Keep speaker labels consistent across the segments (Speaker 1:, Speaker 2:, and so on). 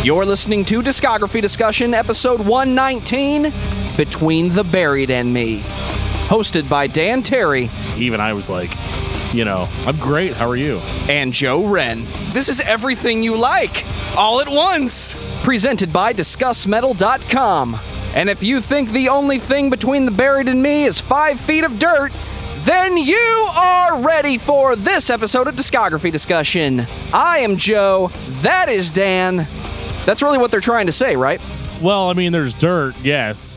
Speaker 1: You're listening to Discography Discussion, episode 119, Between the Buried and Me. Hosted by Dan Terry.
Speaker 2: Even I was like, I'm great, how are you?
Speaker 1: And Joe Wren. This is everything you like, all at once. Presented by discussmetal.com. And if you think the only thing between the buried and me is 5 feet of dirt, then you are ready for this episode of Discography Discussion. I am Joe, that is Dan. That's really what they're trying to say, right?
Speaker 2: Well, there's dirt, yes.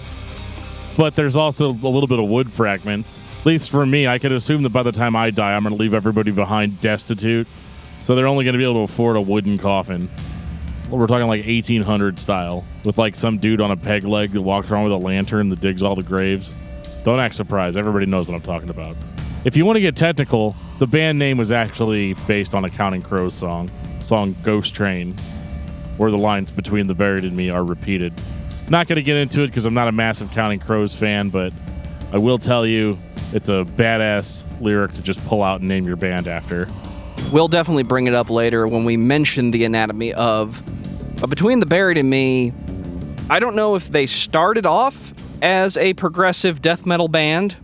Speaker 2: But there's also a little bit of wood fragments. At least for me, I could assume that by the time I die, I'm going to leave everybody behind destitute. So they're only going to be able to afford a wooden coffin. We're talking like 1800 style, with like some dude on a peg leg that walks around with a lantern that digs all the graves. Don't act surprised. Everybody knows what I'm talking about. If you want to get technical, the band name was actually based on a Counting Crows song Ghost Train, where the lines between the buried and me are repeated. Not going to get into it because I'm not a massive Counting Crows fan, but I will tell you it's a badass lyric to just pull out and name your band after.
Speaker 1: We'll definitely bring it up later when we mention the anatomy of. But Between the Buried and Me, I don't know if they started off as a progressive death metal band.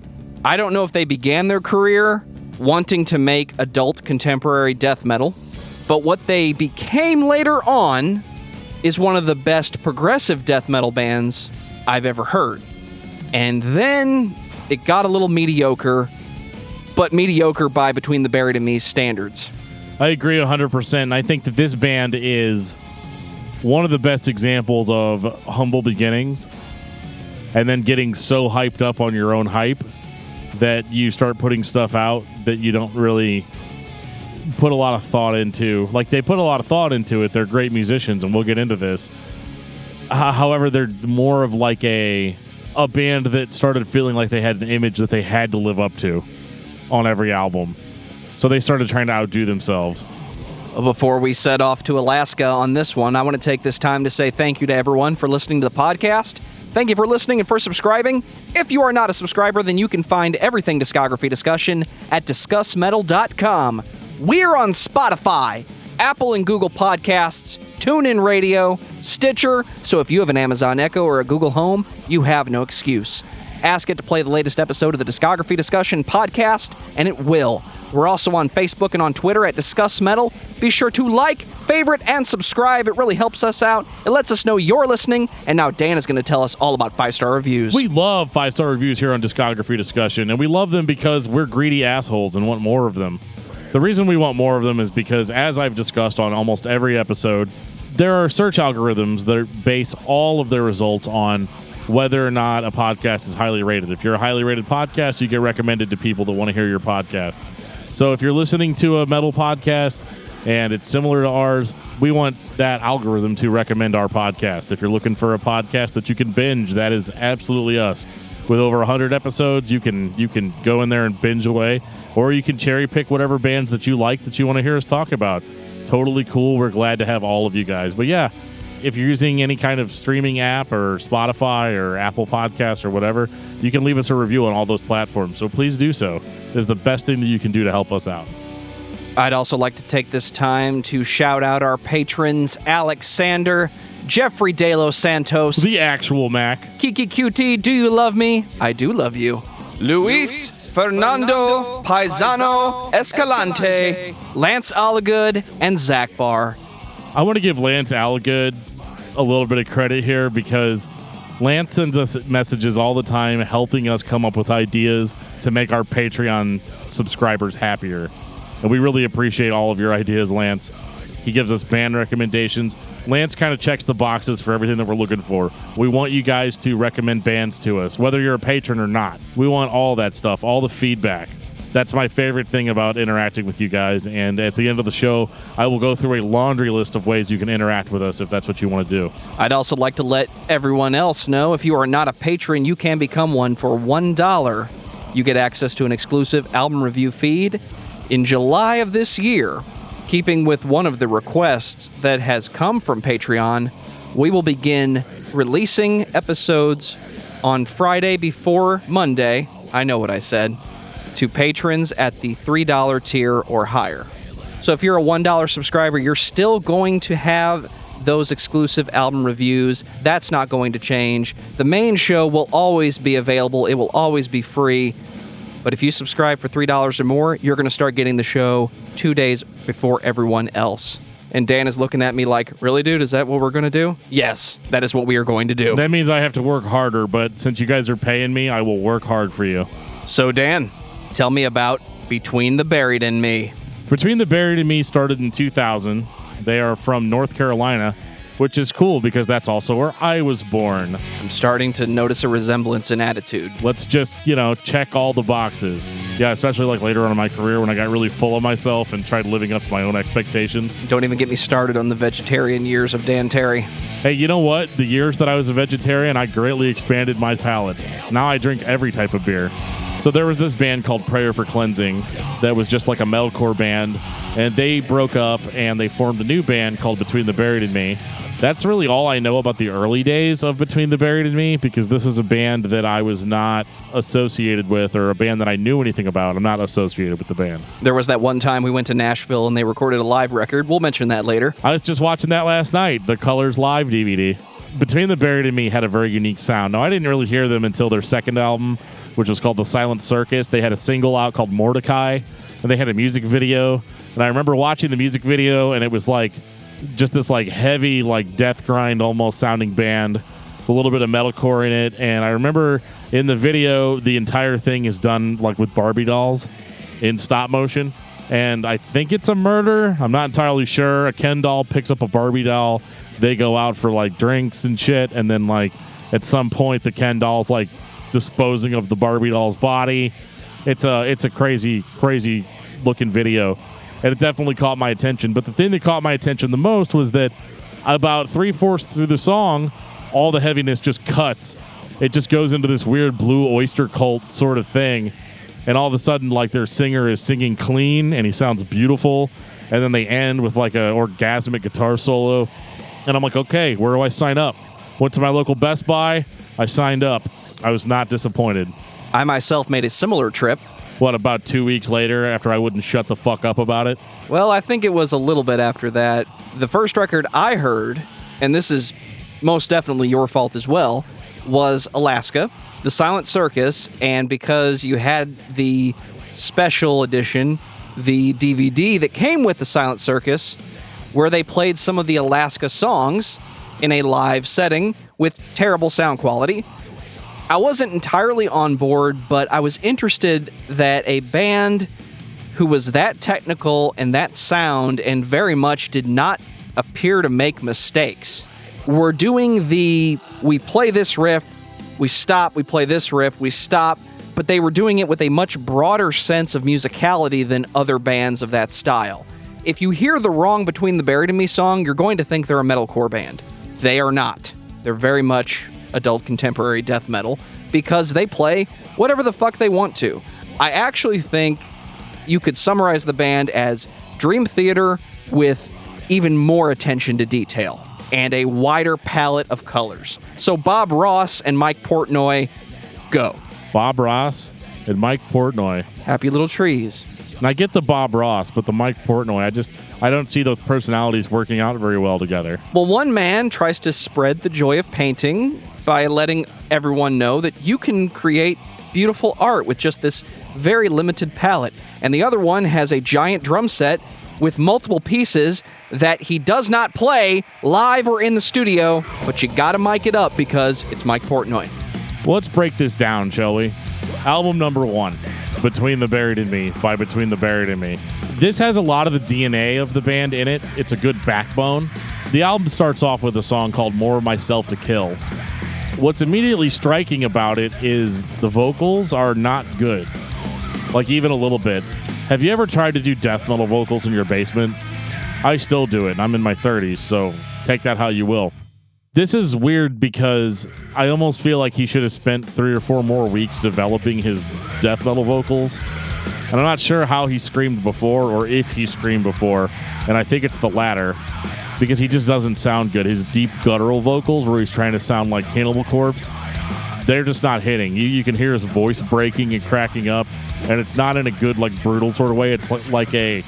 Speaker 1: I don't know if they began their career wanting to make adult contemporary death metal. But what they became later on is one of the best progressive death metal bands I've ever heard. And then it got a little mediocre, but mediocre by Between the Buried and Me standards.
Speaker 2: I agree 100%. And I think that this band is one of the best examples of humble beginnings and then getting so hyped up on your own hype that you start putting stuff out that you don't really put a lot of thought into. Like, they put a lot of thought into it. They're great musicians, and we'll get into this. However, they're more of like a band that started feeling like they had an image that they had to live up to on every album. So they started trying to outdo themselves.
Speaker 1: Before we set off to Alaska on this one, I want to take this time to say thank you to everyone for listening to the podcast. Thank you for listening and for subscribing. If you are not a subscriber, then you can find everything Discography Discussion at discussmetal.com. We're on Spotify, Apple and Google Podcasts, TuneIn Radio, Stitcher, so if you have an Amazon Echo or a Google Home, you have no excuse. Ask it to play the latest episode of the Discography Discussion podcast, and it will. We're also on Facebook and on Twitter at Discuss Metal. Be sure to like, favorite, and subscribe. It really helps us out. It lets us know you're listening. And now Dan is going to tell us all about 5-star reviews.
Speaker 2: We love 5-star reviews here on Discography Discussion, and we love them because we're greedy assholes and want more of them. The reason we want more of them is because, as I've discussed on almost every episode, there are search algorithms that base all of their results on whether or not a podcast is highly rated. If you're a highly rated podcast, you get recommended to people that want to hear your podcast. So if you're listening to a metal podcast and it's similar to ours, we want that algorithm to recommend our podcast. If you're looking for a podcast that you can binge, that is absolutely us. With over 100 episodes, you can go in there and binge away, or you can cherry pick whatever bands that you like that you want to hear us talk about. Totally cool. We're glad to have all of you guys. But yeah, if you're using any kind of streaming app or Spotify or Apple Podcasts or whatever, you can leave us a review on all those platforms. So please do so. It's the best thing that you can do to help us out.
Speaker 1: I'd also like to take this time to shout out our patrons, Alexander, Jeffrey De Los Santos,
Speaker 2: the actual Mac,
Speaker 1: Kiki QT, Do You Love Me? I Do Love You. Luis, Fernando, Paisano, Escalante, Lance Allagood, and Zach Barr.
Speaker 2: I want to give Lance Allagood a little bit of credit here because Lance sends us messages all the time helping us come up with ideas to make our Patreon subscribers happier. And we really appreciate all of your ideas, Lance. He gives us band recommendations. Lance kind of checks the boxes for everything that we're looking for. We want you guys to recommend bands to us, whether you're a patron or not. We want all that stuff, all the feedback. That's my favorite thing about interacting with you guys. And at the end of the show, I will go through a laundry list of ways you can interact with us if that's what you want to do.
Speaker 1: I'd also like to let everyone else know, if you are not a patron, you can become one for $1. You get access to an exclusive album review feed. In July of this year, keeping with one of the requests that has come from Patreon, we will begin releasing episodes on Friday before Monday. I know what I said. To patrons at the $3 tier or higher. So if you're a $1 subscriber, you're still going to have those exclusive album reviews. That's not going to change. The main show will always be available. It will always be free. But if you subscribe for $3 or more, you're going to start getting the show 2 days before everyone else. And Dan is looking at me like, really, dude? Is that what we're going to do? Yes, that is what we are going to do.
Speaker 2: That means I have to work harder, but since you guys are paying me, I will work hard for you.
Speaker 1: So, Dan, tell me about Between the Buried and Me.
Speaker 2: Between the Buried and Me started in 2000. They are from North Carolina, which is cool because that's also where I was born.
Speaker 1: I'm starting to notice a resemblance in attitude.
Speaker 2: Let's just, check all the boxes. Yeah, especially like later on in my career when I got really full of myself and tried living up to my own expectations.
Speaker 1: Don't even get me started on the vegetarian years of Dan Terry.
Speaker 2: Hey, you know what? The years that I was a vegetarian, I greatly expanded my palate. Now I drink every type of beer. So there was this band called Prayer for Cleansing that was just like a metalcore band, and they broke up and they formed a new band called Between the Buried and Me. That's really all I know about the early days of Between the Buried and Me, because this is a band that I was not associated with, or a band that I knew anything about. I'm not associated with the band.
Speaker 1: There was that one time we went to Nashville and they recorded a live record. We'll mention that later.
Speaker 2: I was just watching that last night, the Colors Live DVD. Between the Buried and Me had a very unique sound. Now, I didn't really hear them until their second album, which was called The Silent Circus. They had a single out called Mordecai, and they had a music video. And I remember watching the music video, and it was like just this like heavy, like death grind almost sounding band with a little bit of metalcore in it. And I remember in the video, the entire thing is done like with Barbie dolls in stop motion. And I think it's a murder. I'm not entirely sure. A Ken doll picks up a Barbie doll. They go out for like drinks and shit. And then like at some point, the Ken doll's like disposing of the Barbie doll's body. It's a crazy, crazy looking video. And it definitely caught my attention. But the thing that caught my attention the most was that about 3/4 through the song, all the heaviness just cuts. It just goes into this weird blue oyster cult sort of thing. And all of a sudden, like, their singer is singing clean, and he sounds beautiful. And then they end with, like, an orgasmic guitar solo. And I'm like, okay, where do I sign up? Went to my local Best Buy. I signed up. I was not disappointed.
Speaker 1: I myself made a similar trip.
Speaker 2: What, about 2 weeks later after I wouldn't shut the fuck up about it?
Speaker 1: Well, I think it was a little bit after that. The first record I heard, and this is most definitely your fault as well, was Alaska, The Silent Circus, and because you had the special edition, the DVD that came with The Silent Circus, where they played some of the Alaska songs in a live setting with terrible sound quality, I wasn't entirely on board, but I was interested that a band who was that technical and that sound and very much did not appear to make mistakes were doing we play this riff, we stop, we play this riff, we stop, but they were doing it with a much broader sense of musicality than other bands of that style. If you hear the wrong Between the Buried and Me song, you're going to think they're a metalcore band. They are not. They're very much adult contemporary death metal because they play whatever the fuck they want to. I actually think you could summarize the band as Dream Theater with even more attention to detail and a wider palette of colors. So Bob Ross and Mike Portnoy, go.
Speaker 2: Bob Ross and Mike Portnoy.
Speaker 1: Happy little trees.
Speaker 2: And I get the Bob Ross, but the Mike Portnoy, I don't see those personalities working out very well together.
Speaker 1: Well, one man tries to spread the joy of painting by letting everyone know that you can create beautiful art with just this very limited palette. And the other one has a giant drum set with multiple pieces that he does not play live or in the studio, but you gotta mic it up because it's Mike Portnoy.
Speaker 2: Well, let's break this down, shall we? Album number 1, Between the Buried and Me, by Between the Buried and Me. This has a lot of the DNA of the band in it. It's a good backbone. The album starts off with a song called More of Myself to Kill. What's immediately striking about it is the vocals are not good. Like, even a little bit. Have you ever tried to do death metal vocals in your basement? I still do it, and I'm in my 30s, so take that how you will. This is weird because I almost feel like he should have spent 3 or 4 more weeks developing his death metal vocals. And I'm not sure how he screamed before or if he screamed before, and I think it's the latter because he just doesn't sound good. His deep guttural vocals where he's trying to sound like Cannibal Corpse, they're just not hitting. You can hear his voice breaking and cracking up, and it's not in a good, like, brutal sort of way. It's like a,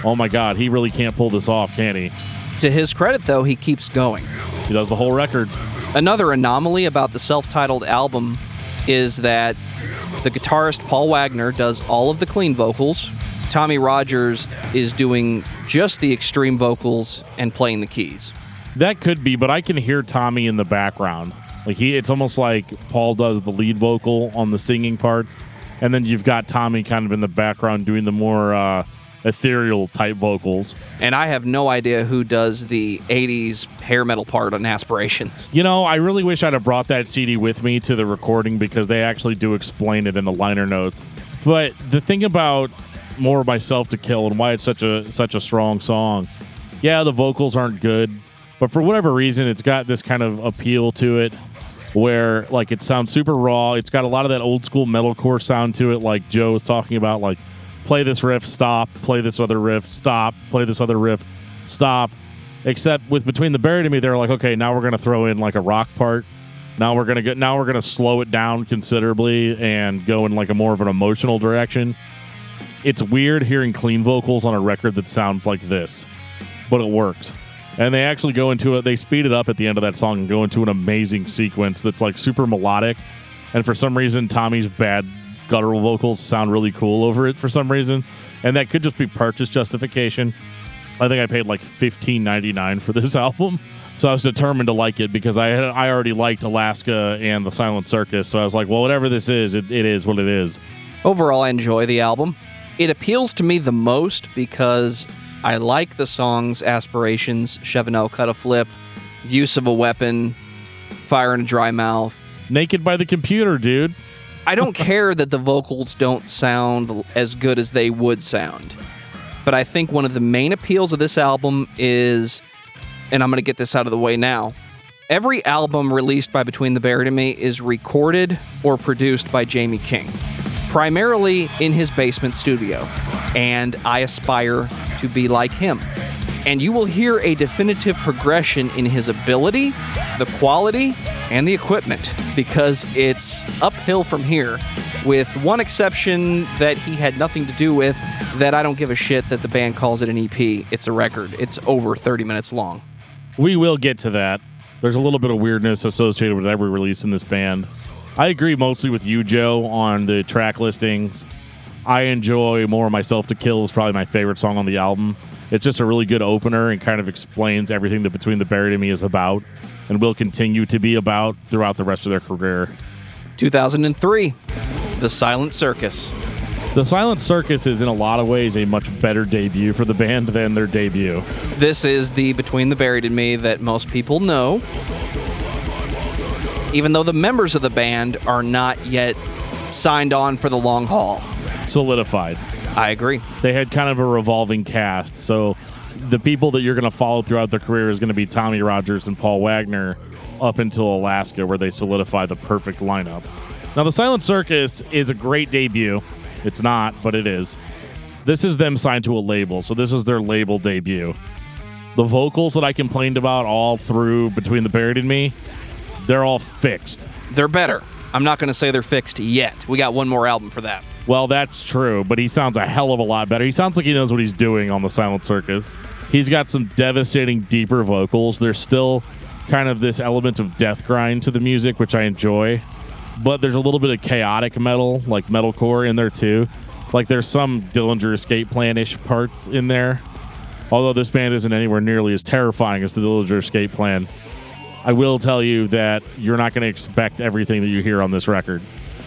Speaker 2: oh my God, he really can't pull this off, can he?
Speaker 1: To his credit, though, he keeps going.
Speaker 2: He does the whole record.
Speaker 1: Another anomaly about the self-titled album is that the guitarist Paul Wagner does all of the clean vocals. Tommy Rogers is doing just the extreme vocals and playing the keys.
Speaker 2: That could be, but I can hear Tommy in the background. Like it's almost like Paul does the lead vocal on the singing parts, and then you've got Tommy kind of in the background doing the more ethereal type vocals.
Speaker 1: And I have no idea who does the 80s hair metal part on Aspirations.
Speaker 2: You know, I really wish I'd have brought that CD with me to the recording because they actually do explain it in the liner notes. But the thing about More of Myself to Kill and why it's such a strong song, yeah, the vocals aren't good, but for whatever reason, it's got this kind of appeal to it where like it sounds super raw. It's got a lot of that old school metalcore sound to it, like Joe was talking about, like play this riff, stop, play this other riff, stop, play this other riff, stop. Except with Between the Buried and Me, they're like, okay, now we're gonna throw in like a rock part. Now we're gonna slow it down considerably and go in like a more of an emotional direction. It's weird hearing clean vocals on a record that sounds like this, but it works. And they actually go into it. They speed it up at the end of that song and go into an amazing sequence that's like super melodic. And for some reason, Tommy's bad guttural vocals sound really cool over it for some reason. And that could just be purchase justification. I think I paid like $15.99 for this album. So I was determined to like it because I already liked Alaska and the Silent Circus. So I was like, well, whatever this is, it is what it is.
Speaker 1: Overall, I enjoy the album. It appeals to me the most because I like the songs Aspirations, Chevenel Cut a Flip, Use of a Weapon, Fire in a Dry Mouth.
Speaker 2: Naked by the Computer, dude.
Speaker 1: I don't care that the vocals don't sound as good as they would sound. But I think one of the main appeals of this album is, and I'm going to get this out of the way now, every album released by Between the Buried and Me is recorded or produced by Jamie King, primarily in his basement studio, and I aspire to be like him. And you will hear a definitive progression in his ability, the quality, and the equipment, because it's uphill from here, with one exception that he had nothing to do with, that I don't give a shit that the band calls it an EP. It's a record. It's over 30 minutes long.
Speaker 2: We will get to that. There's a little bit of weirdness associated with every release in this band. I agree mostly with you, Joe, on the track listings. I enjoy More of Myself to Kill is probably my favorite song on the album. It's just a really good opener and kind of explains everything that Between the Buried and Me is about and will continue to be about throughout the rest of their career.
Speaker 1: 2003, The Silent Circus.
Speaker 2: The Silent Circus is in a lot of ways a much better debut for the band than their debut.
Speaker 1: This is the Between the Buried and Me that most people know, even though the members of the band are not yet signed on for the long haul.
Speaker 2: Solidified.
Speaker 1: I agree.
Speaker 2: They had kind of a revolving cast, so the people that you're going to follow throughout their career is going to be Tommy Rogers and Paul Wagner up until Alaska, where they solidify the perfect lineup. Now, The Silent Circus is a great debut. It's not, but it is. This is them signed to a label, so this is their label debut. The vocals that I complained about all through Between the Buried and Me, they're all fixed.
Speaker 1: They're better. I'm not going to say they're fixed yet. We got one more album for that.
Speaker 2: Well, that's true, but he sounds a hell of a lot better. He sounds like he knows what he's doing on The Silent Circus. He's got some devastating, deeper vocals. There's still kind of this element of death grind to the music, which I enjoy. But there's a little bit of chaotic metal, like metalcore in there too. Like there's some Dillinger Escape Plan-ish parts in there. Although this band isn't anywhere nearly as terrifying as the Dillinger Escape Plan. I will tell you that you're not going to expect everything that you hear on this record.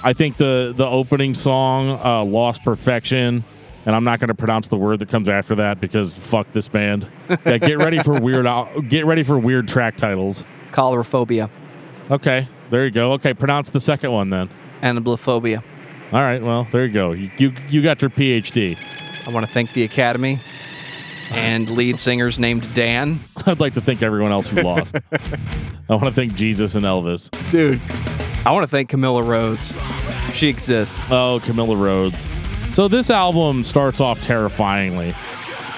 Speaker 2: I think the opening song, Lost Perfection, and I'm not going to pronounce the word that comes after that because fuck this band. Yeah, get ready for weird track titles.
Speaker 1: Choleraphobia.
Speaker 2: Okay, there you go. Okay, pronounce the second one then.
Speaker 1: Anablophobia.
Speaker 2: All right, well, there you go. You got your PhD.
Speaker 1: I want to thank the Academy and lead singers named Dan.
Speaker 2: I'd like to thank everyone else who lost. I want to thank Jesus and Elvis.
Speaker 1: Dude. I want to thank Camilla Rhodes. She exists.
Speaker 2: Oh, Camilla Rhodes. So this album starts off terrifyingly.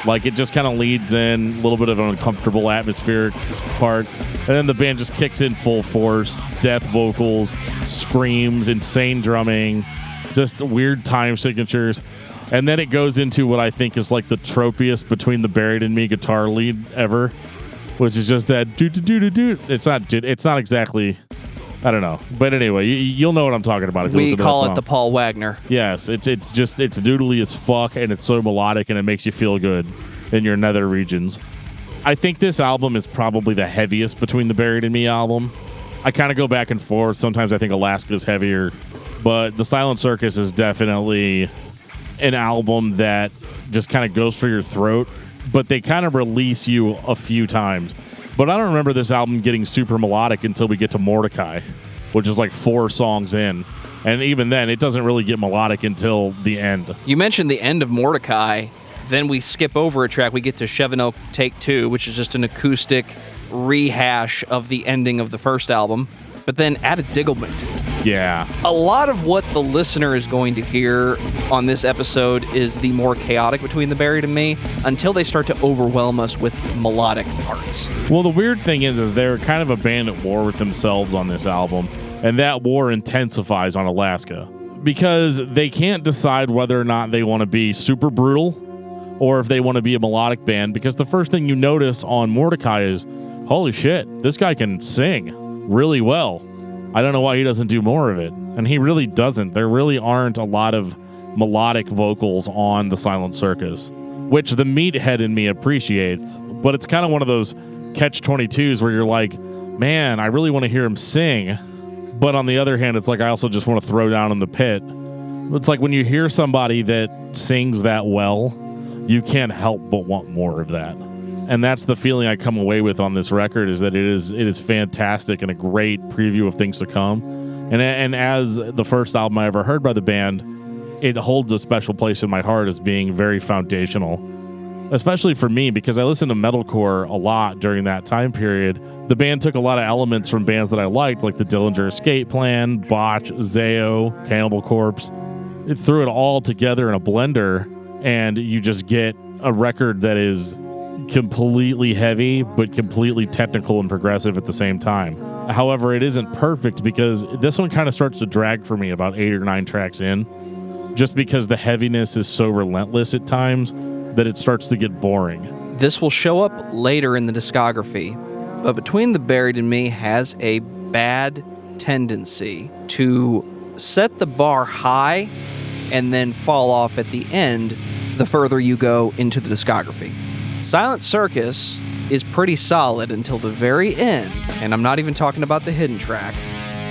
Speaker 2: Like, it just kind of leads in a little bit of an uncomfortable atmospheric part. And then the band just kicks in full force. Death vocals, screams, insane drumming, just weird time signatures. And then it goes into what I think is like the tropiest Between the Buried and Me guitar lead ever. which is just that do. It's not exactly. I don't know, but anyway, you'll know what I'm talking about. If you listen to that
Speaker 1: call
Speaker 2: song.
Speaker 1: it the Paul Wagner.
Speaker 2: Yes, it's doodly as fuck, and it's so melodic, and it makes you feel good in your nether regions. I think this album is probably the heaviest between the Buried in Me album. I kind of go back and forth. Sometimes I think Alaska's heavier, but the Silent Circus is definitely an album that just kind of goes for your throat, but they kind of release you a few times. But I don't remember this album getting super melodic until we get to Mordecai, which is like 4 songs in. And even then, it doesn't really get melodic until the end.
Speaker 1: You mentioned the end of Mordecai. Then we skip over a track. We get to Chevenot Take 2, which is just an acoustic rehash of the ending of the first album. But then add a Digglement.
Speaker 2: Yeah.
Speaker 1: A lot of what the listener is going to hear on this episode is the more chaotic between the Buried and Me until they start to overwhelm us with melodic parts.
Speaker 2: Well, the weird thing is they're kind of a band at war with themselves on this album, and that war intensifies on Alaska because they can't decide whether or not they want to be super brutal or if they want to be a melodic band, because the first thing you notice on Mordecai is, holy shit, this guy can sing really well. I don't know why he doesn't do more of it. And he really doesn't. There really aren't a lot of melodic vocals on the Silent Circus, which the meathead in me appreciates. But it's kind of one of those catch-22s where you're like, man, I really want to hear him sing. But on the other hand, it's like I also just want to throw down in the pit. It's like when you hear somebody that sings that well, you can't help but want more of that. And that's the feeling I come away with on this record, is that it is fantastic and a great preview of things to come. And as the first album I ever heard by the band, it holds a special place in my heart as being very foundational, especially for me, because I listened to metalcore a lot during that time period. The band took a lot of elements from bands that I liked, like the Dillinger Escape Plan, Botch, Zao, Cannibal Corpse. It threw it all together in a blender, and you just get a record that is completely heavy but completely technical and progressive at the same time. However, it isn't perfect because this one kind of starts to drag for me about 8 or 9 tracks in, just because the heaviness is so relentless at times that it starts to get boring.
Speaker 1: This will show up later in the discography, but Between the Buried and Me has a bad tendency to set the bar high and then fall off at the end the further you go into the discography. Silent Circus is pretty solid until the very end, and I'm not even talking about the hidden track,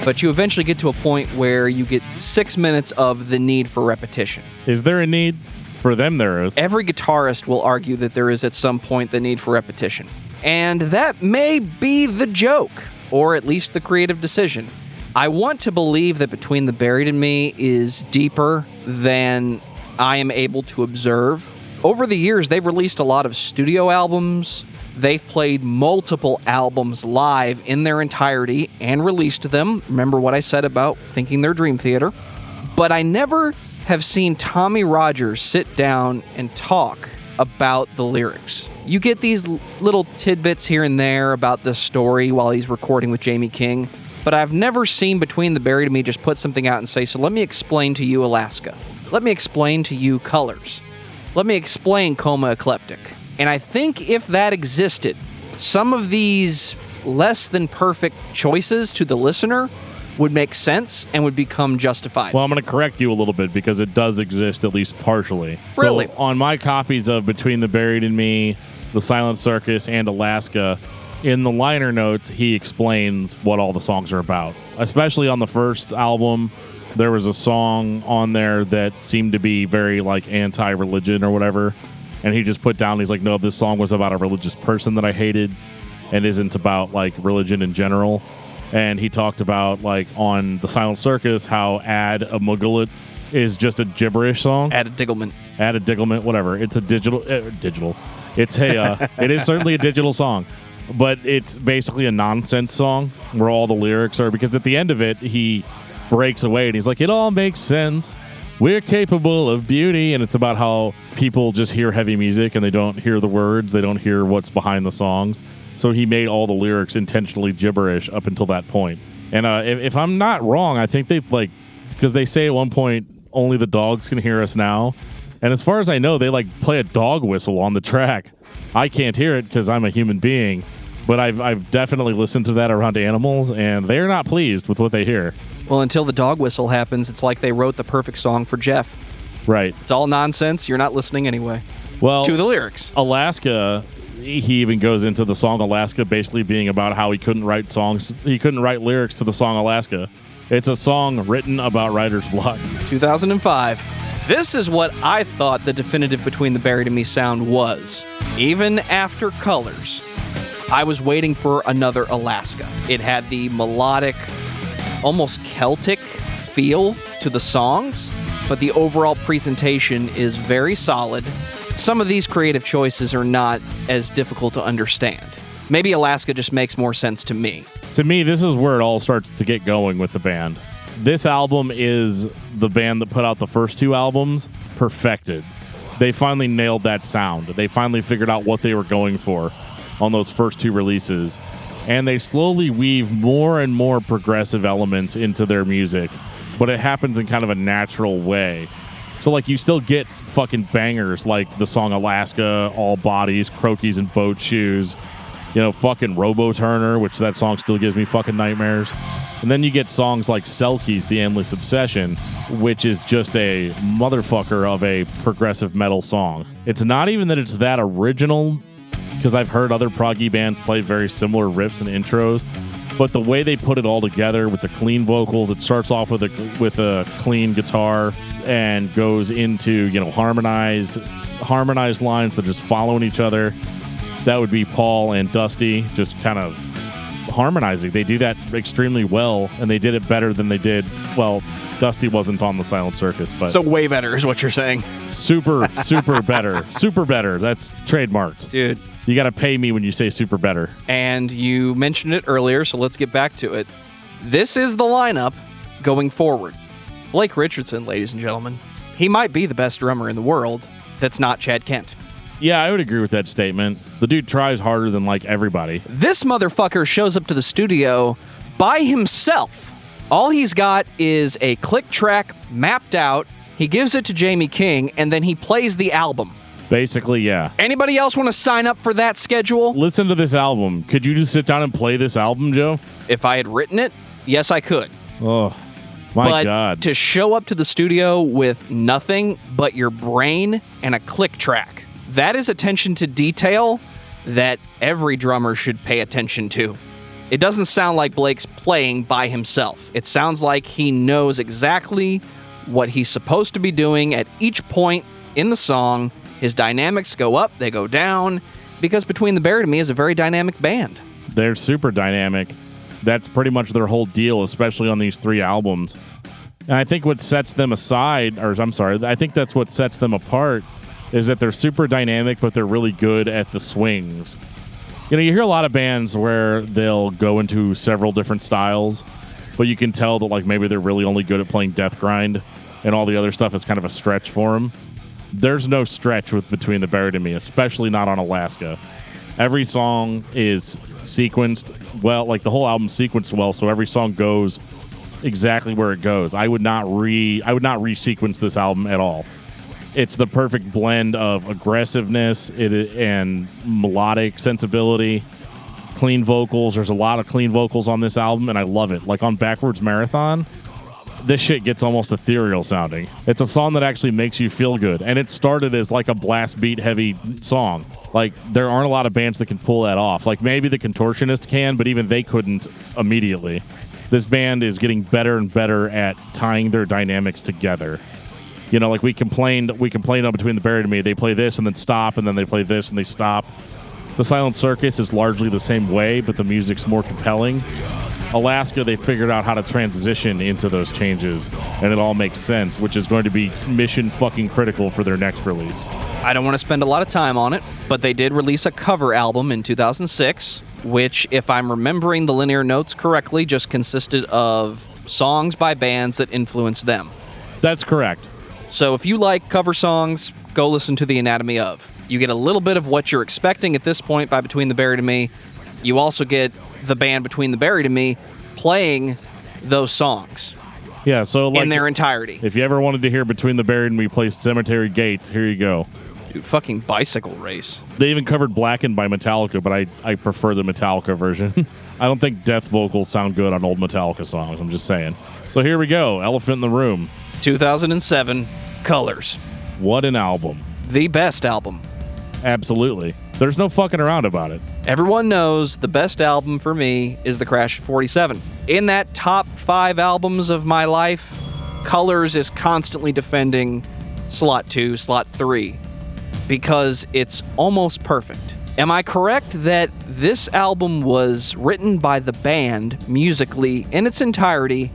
Speaker 1: but you eventually get to a point where you get 6 minutes of the need for repetition.
Speaker 2: Is there a need? For them, there is.
Speaker 1: Every guitarist will argue that there is at some point the need for repetition. And that may be the joke, or at least the creative decision. I want to believe that Between the Buried and Me is deeper than I am able to observe. Over the years, they've released a lot of studio albums. They've played multiple albums live in their entirety and released them. Remember what I said about thinking they're Dream Theater. But I never have seen Tommy Rogers sit down and talk about the lyrics. You get these little tidbits here and there about the story while he's recording with Jamie King, but I've never seen Between the Buried and Me just put something out and say, so let me explain to you Alaska. Let me explain to you Colors. Let me explain Coma Eclectic. And I think if that existed, some of these less than perfect choices to the listener would make sense and would become justified.
Speaker 2: Well, I'm going to correct you a little bit because it does exist at least partially.
Speaker 1: Really?
Speaker 2: So on my copies of Between the Buried and Me, The Silent Circus, and Alaska, in the liner notes, he explains what all the songs are about. Especially on the first album, there was a song on there that seemed to be very like anti-religion or whatever. And he just put down, he's like, no, this song was about a religious person that I hated and isn't about like religion in general. And he talked about like on The Silent Circus how Add a Mugglet is just a gibberish song.
Speaker 1: Add a Digglement.
Speaker 2: Add a Digglement, whatever. It's a digital. It's a. It is certainly a digital song, but it's basically a nonsense song where all the lyrics are, because at the end of it he breaks away and he's like, it all makes sense. We're capable of beauty. And it's about how people just hear heavy music and they don't hear the words. They don't hear what's behind the songs. So he made all the lyrics intentionally gibberish up until that point. And if I'm not wrong, I think they like, because they say at one point, only the dogs can hear us now. And as far as I know, they like play a dog whistle on the track. I can't hear it because I'm a human being, But I've definitely listened to that around animals, and they're not pleased with what they hear.
Speaker 1: Well, until the dog whistle happens, it's like they wrote the perfect song for Jeff.
Speaker 2: Right.
Speaker 1: It's all nonsense. You're not listening anyway.
Speaker 2: Well,
Speaker 1: to the lyrics.
Speaker 2: Alaska, he even goes into the song Alaska basically being about how he couldn't write lyrics to the song Alaska. It's a song written about writer's block.
Speaker 1: 2005. This is what I thought the definitive Between the Buried and Me sound was. Even after Colors, I was waiting for another Alaska. It had the melodic, almost Celtic feel to the songs, but the overall presentation is very solid. Some of these creative choices are not as difficult to understand. Maybe Alaska just makes more sense to me.
Speaker 2: To me, this is where it all starts to get going with the band. This album is the band that put out the first two albums perfected. They finally nailed that sound. They finally figured out what they were going for on those first two releases. And they slowly weave more and more progressive elements into their music, but it happens in kind of a natural way. So, like, you still get fucking bangers like the song Alaska, All Bodies, Croquis and Boat Shoes, fucking Robo-Turner, which that song still gives me fucking nightmares. And then you get songs like Selkies, The Endless Obsession, which is just a motherfucker of a progressive metal song. It's not even that it's that original, because I've heard other proggy bands play very similar riffs and intros, but the way they put it all together with the clean vocals, it starts off with a clean guitar and goes into harmonized lines that just following each other. That would be Paul and Dusty just kind of harmonizing. They do that extremely well, and they did it better than they did. Well, Dusty wasn't on the Silent Circus, but
Speaker 1: so way better is what you're saying.
Speaker 2: Super better. Super better. That's trademarked.
Speaker 1: Dude.
Speaker 2: You got to pay me when you say super better.
Speaker 1: And you mentioned it earlier, so let's get back to it. This is the lineup going forward. Blake Richardson, ladies and gentlemen. He might be the best drummer in the world. That's not Chad Kent.
Speaker 2: Yeah, I would agree with that statement. The dude tries harder than, everybody.
Speaker 1: This motherfucker shows up to the studio by himself. All he's got is a click track mapped out. He gives it to Jamie King, and then he plays the album.
Speaker 2: Basically, yeah.
Speaker 1: Anybody else want to sign up for that schedule?
Speaker 2: Listen to this album. Could you just sit down and play this album, Joe?
Speaker 1: If I had written it, yes, I could.
Speaker 2: Oh, my God.
Speaker 1: But to show up to the studio with nothing but your brain and a click track, that is attention to detail that every drummer should pay attention to. It doesn't sound like Blake's playing by himself. It sounds like he knows exactly what he's supposed to be doing at each point in the song. His dynamics go up, they go down, because Between the Buried and Me is a very dynamic band.
Speaker 2: They're super dynamic. That's pretty much their whole deal, especially on these three albums. And I think what sets them aside, I think that's what sets them apart, is that they're super dynamic, but they're really good at the swings. You hear a lot of bands where they'll go into several different styles, but you can tell that maybe they're really only good at playing death grind, and all the other stuff is kind of a stretch for them. There's no stretch with Between the Buried and Me, especially not on Alaska. Every song is sequenced well, the whole album's sequenced well, so every song goes exactly where it goes. I would not re-sequence this album at all. It's the perfect blend of aggressiveness and melodic sensibility, clean vocals. There's a lot of clean vocals on this album, and I love it. On Backwards Marathon, this shit gets almost ethereal sounding. It's a song that actually makes you feel good, and it started as a blast beat heavy song. There aren't a lot of bands that can pull that off. Maybe the Contortionist can, but even they couldn't immediately. This band is getting better and better at tying their dynamics together. We complained on Between the Buried and Me. They play this and then stop, and then they play this and they stop. The Silent Circus is largely the same way, but the music's more compelling. Alaska, they figured out how to transition into those changes, and it all makes sense, which is going to be mission fucking critical for their next release.
Speaker 1: I don't want to spend a lot of time on it, but they did release a cover album in 2006, which, if I'm remembering the linear notes correctly, just consisted of songs by bands that influenced them.
Speaker 2: That's correct.
Speaker 1: So if you like cover songs, go listen to The Anatomy Of. You get a little bit of what you're expecting at this point by Between the Buried and Me. You also get the band Between the Buried and Me playing those songs.
Speaker 2: Yeah, so
Speaker 1: in their entirety.
Speaker 2: If you ever wanted to hear Between the Buried and Me play Cemetery Gates, here you go.
Speaker 1: Dude, fucking Bicycle Race.
Speaker 2: They even covered Blackened by Metallica, but I prefer the Metallica version. I don't think death vocals sound good on old Metallica songs. I'm just saying. So here we go. Elephant in the Room.
Speaker 1: 2007, Colors.
Speaker 2: What an album.
Speaker 1: The best album.
Speaker 2: Absolutely. There's no fucking around about it.
Speaker 1: Everyone knows the best album for me is The Crash of 47. In that top 5 albums of my life, Colors is constantly defending slot 2, slot 3, because it's almost perfect. Am I correct that this album was written by the band musically in its entirety,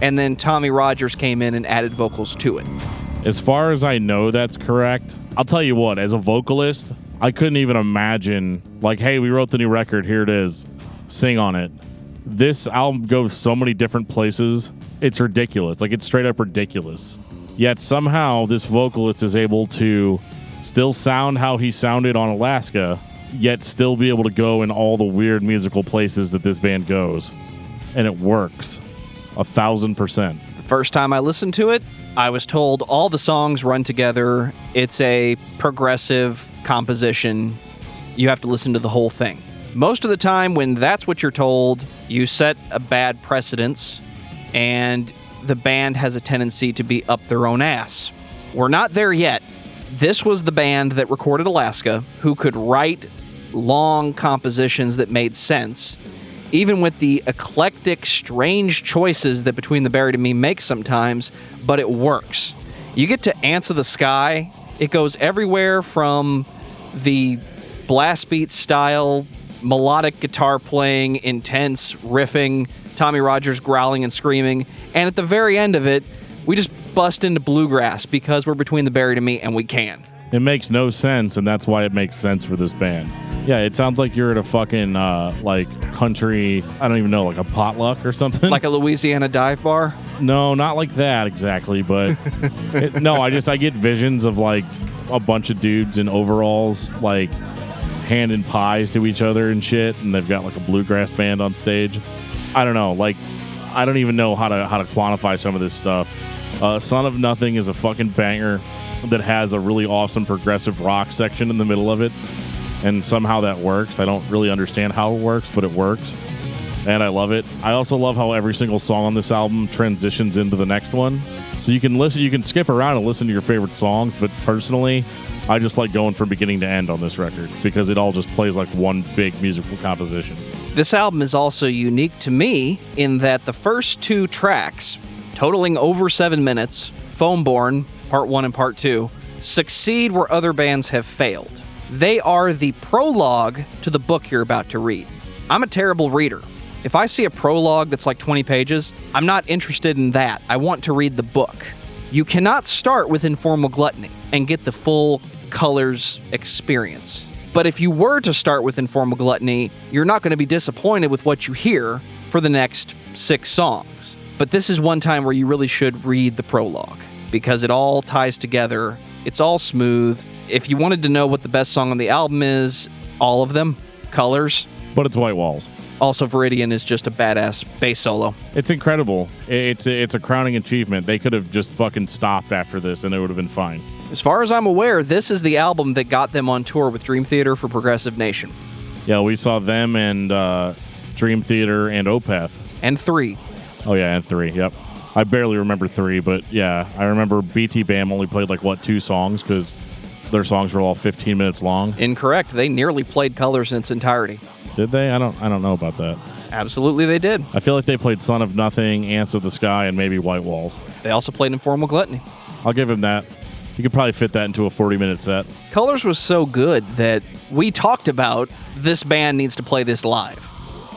Speaker 1: and then Tommy Rogers came in and added vocals to it?
Speaker 2: As far as I know, that's correct. I'll tell you what, as a vocalist, I couldn't even imagine, like, hey, we wrote the new record, here it is, sing on it. This album goes so many different places, it's ridiculous. Like, it's straight up ridiculous. Yet somehow this vocalist is able to still sound how he sounded on Alaska, yet still be able to go in all the weird musical places that this band goes. And it works 1,000%.
Speaker 1: The first time I listened to it, I was told all the songs run together. It's a progressive composition. You have to listen to the whole thing. Most of the time, when that's what you're told, you set a bad precedence, and the band has a tendency to be up their own ass. We're not there yet. This was the band that recorded Alaska, who could write long compositions that made sense, even with the eclectic, strange choices that Between the Buried and Me makes sometimes, but it works. You get to Answer the Sky, it goes everywhere from the blast beat style, melodic guitar playing, intense riffing, Tommy Rogers growling and screaming, and at the very end of it, we just bust into bluegrass because we're Between the Buried and Me, and we can.
Speaker 2: It makes no sense, and that's why it makes sense for this band. Yeah, it sounds like you're at a fucking, like, country, I don't even know, like a potluck or something.
Speaker 1: Like a Louisiana dive bar?
Speaker 2: No, not like that exactly, but I get visions of, like, a bunch of dudes in overalls, like, handing pies to each other and shit, and they've got, like, a bluegrass band on stage. I don't know, like, I don't even know how to quantify some of this stuff. Son of Nothing is a fucking banger that has a really awesome progressive rock section in the middle of it, and somehow that works. I don't really understand how it works, but it works, and I love it. I also love how every single song on this album transitions into the next one, so you can skip around and listen to your favorite songs, but personally, I just like going from beginning to end on this record because it all just plays like one big musical composition.
Speaker 1: This album is also unique to me in that the first 2 tracks, totaling over 7 minutes, Foamborn, Part 1 and Part 2, succeed where other bands have failed. They are the prologue to the book you're about to read. I'm a terrible reader. If I see a prologue that's like 20 pages, I'm not interested in that. I want to read the book. You cannot start with Informal Gluttony and get the full Colors experience. But if you were to start with Informal Gluttony, you're not going to be disappointed with what you hear for the next 6 songs. But this is one time where you really should read the prologue, because it all ties together. It's all smooth. If you wanted to know what the best song on the album is, all of them, Colors.
Speaker 2: But it's White Walls.
Speaker 1: Also, Viridian is just a badass bass solo.
Speaker 2: It's incredible. It's a crowning achievement. They could have just fucking stopped after this and it would have been fine.
Speaker 1: As far as I'm aware, this is the album that got them on tour with Dream Theater for Progressive Nation.
Speaker 2: Yeah, we saw them and Dream Theater and Opeth.
Speaker 1: And 3.
Speaker 2: Oh, yeah, and 3, yep. I barely remember 3, but yeah, I remember BT Bam only played 2 songs because their songs were all 15 minutes long.
Speaker 1: Incorrect. They nearly played Colors in its entirety.
Speaker 2: Did they? I don't know about that.
Speaker 1: Absolutely they did.
Speaker 2: I feel like they played Son of Nothing, Ants of the Sky, and maybe White Walls.
Speaker 1: They also played Informal Gluttony.
Speaker 2: I'll give him that. You could probably fit that into a 40-minute set.
Speaker 1: Colors was so good that we talked about this band needs to play this live.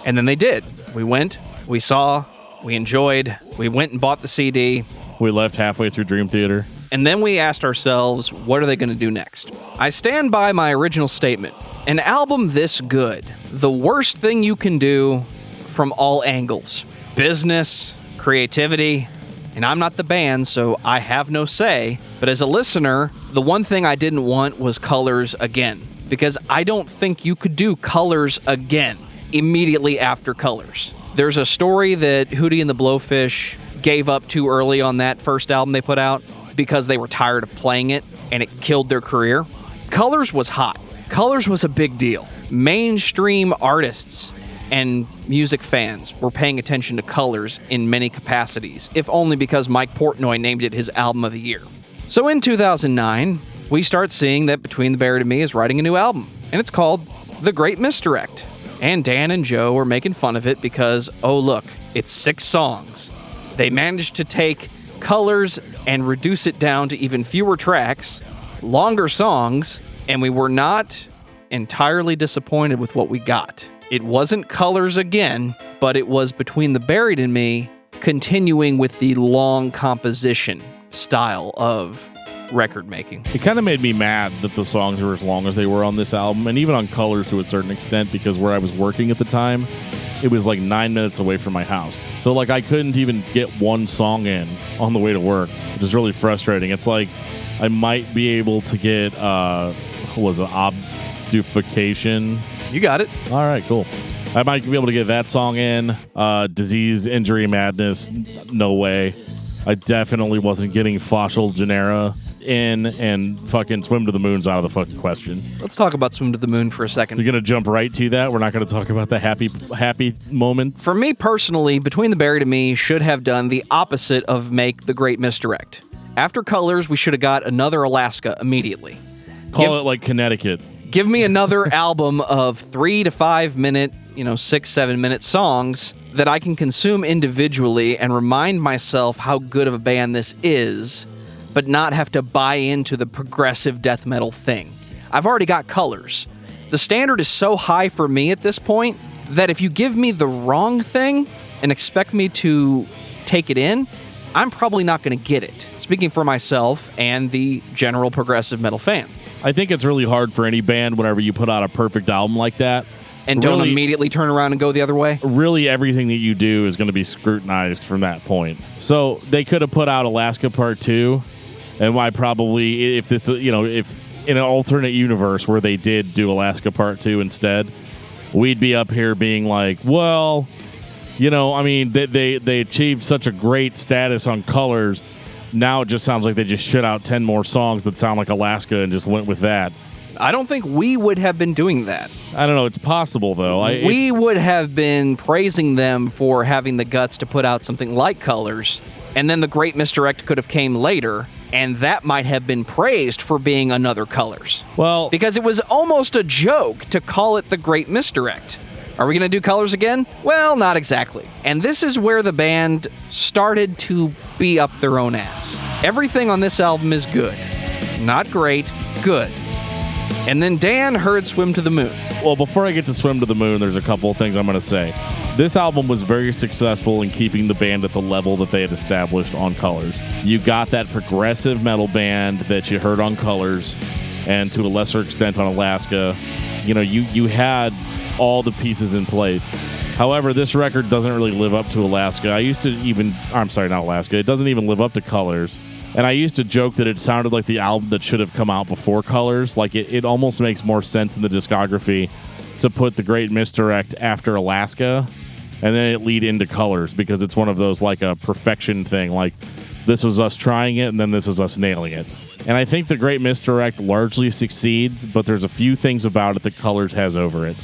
Speaker 1: And then they did. We went, we saw, we enjoyed, we went and bought the CD.
Speaker 2: We left halfway through Dream Theater.
Speaker 1: And then we asked ourselves, what are they going to do next? I stand by my original statement. An album this good, the worst thing you can do from all angles. Business, creativity, and I'm not the band, so I have no say. But as a listener, the one thing I didn't want was Colors again, because I don't think you could do Colors again immediately after Colors. There's a story that Hootie and the Blowfish gave up too early on that first album they put out because they were tired of playing it and it killed their career. Colors was hot. Colors was a big deal. Mainstream artists and music fans were paying attention to Colors in many capacities, if only because Mike Portnoy named it his album of the year. So in 2009, we start seeing that Between the Buried and Me is writing a new album, and it's called The Great Misdirect. And Dan and Joe are making fun of it because, oh look, it's 6 songs. They managed to take Colors and reduce it down to even fewer tracks, longer songs, and we were not entirely disappointed with what we got. It wasn't Colors again, but it was Between the Buried and Me, continuing with the long composition style of record making.
Speaker 2: It kind of made me mad that the songs were as long as they were on this album, and even on Colors to a certain extent, because where I was working at the time, it was like 9 minutes away from my house. So like I couldn't even get one song in on the way to work, which is really frustrating. It's like I might be able to get Obfuscation.
Speaker 1: You got it.
Speaker 2: All right, cool. I might be able to get that song in. Disease, Injury, Madness, no way. I definitely wasn't getting Fossil Genera in, and fucking Swim to the Moon's out of the fucking question.
Speaker 1: Let's talk about Swim to the Moon for a second.
Speaker 2: You're going to jump right to that? We're not going to talk about the happy moments?
Speaker 1: For me personally, Between the Buried and Me should have done the opposite of make The Great Misdirect. After Colors, we should have got another Alaska immediately.
Speaker 2: Call it like Connecticut.
Speaker 1: Give me another album of 3 to 5 minute, 6-7 minute songs that I can consume individually and remind myself how good of a band this is, but not have to buy into the progressive death metal thing. I've already got Colors. The standard is so high for me at this point that if you give me the wrong thing and expect me to take it in, I'm probably not going to get it. Speaking for myself and the general progressive metal fan.
Speaker 2: I think it's really hard for any band whenever you put out a perfect album like that.
Speaker 1: And don't immediately turn around and go the other way?
Speaker 2: Really, everything that you do is going to be scrutinized from that point. So they could have put out Alaska Part 2, and why probably, if this, if in an alternate universe where they did do Alaska Part 2 instead, we'd be up here being like, well, they achieved such a great status on Colors. Now it just sounds like they just shit out 10 more songs that sound like Alaska and just went with that.
Speaker 1: I don't think we would have been doing that.
Speaker 2: I don't know. It's possible, though.
Speaker 1: We would have been praising them for having the guts to put out something like Colors, and then The Great Misdirect could have came later, and that might have been praised for being another Colors.
Speaker 2: Well,
Speaker 1: because it was almost a joke to call it The Great Misdirect. Are we going to do Colors again? Well, not exactly. And this is where the band started to be up their own ass. Everything on this album is good. Not great, good. And then Dan heard Swim to the Moon.
Speaker 2: Well, before I get to Swim to the Moon, there's a couple of things I'm going to say. This album was very successful in keeping the band at the level that they had established on Colors. You got that progressive metal band that you heard on Colors, and to a lesser extent on Alaska. You had all the pieces in place. However, this record doesn't really live up to Alaska. Not Alaska. It doesn't even live up to Colors. And I used to joke that it sounded like the album that should have come out before Colors. Like, it almost makes more sense in the discography to put The Great Misdirect after Alaska and then it lead into Colors, because it's one of those, like, a perfection thing. Like, this was us trying it, and then this is us nailing it. And I think The Great Misdirect largely succeeds, but there's a few things about it that Colors has over it.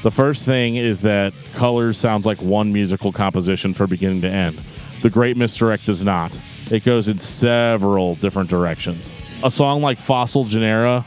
Speaker 2: The first thing is that Colors sounds like one musical composition from beginning to end. The Great Misdirect does not. It goes in several different directions. A song like Fossil Genera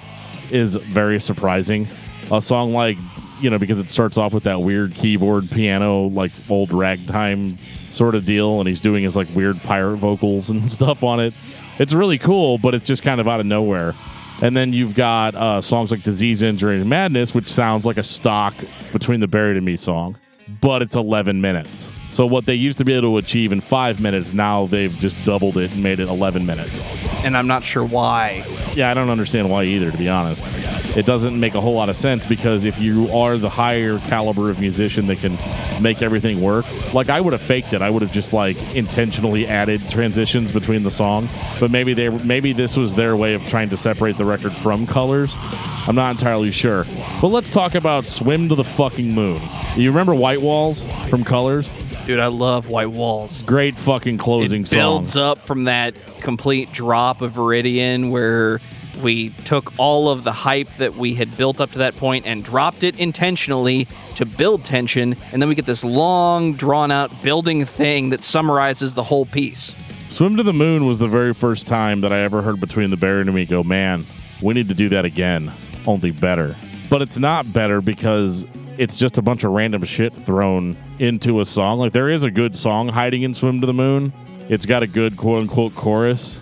Speaker 2: is very surprising. A song like, because it starts off with that weird keyboard piano, like old ragtime sort of deal, and he's doing his like weird pirate vocals and stuff on it. It's really cool, but it's just kind of out of nowhere. And then you've got songs like Disease, Injury, and Madness, which sounds like a stock Between the Buried and Me song, but it's 11 minutes. So what they used to be able to achieve in 5 minutes, now they've just doubled it and made it 11 minutes.
Speaker 1: And I'm not sure why.
Speaker 2: Yeah, I don't understand why either, to be honest. It doesn't make a whole lot of sense, because if you are the higher caliber of musician that can make everything work, like I would have faked it. I would have just like intentionally added transitions between the songs. But maybe this was their way of trying to separate the record from Colors. I'm not entirely sure. But let's talk about Swim to the fucking Moon. You remember White Walls from Colors?
Speaker 1: Dude, I love White Walls.
Speaker 2: Great fucking closing song.
Speaker 1: It builds up from that complete drop of Viridian where We took all of the hype that we had built up to that point and dropped it intentionally to build tension, and then we get this long, drawn-out building thing that summarizes the whole piece.
Speaker 2: Swim to the Moon was the very first time that I ever heard Between the Buried and Me go, man, we need to do that again, only better. But it's not better because it's just a bunch of random shit thrown into a song. Like, there is a good song hiding in Swim to the Moon. It's got a good quote-unquote chorus.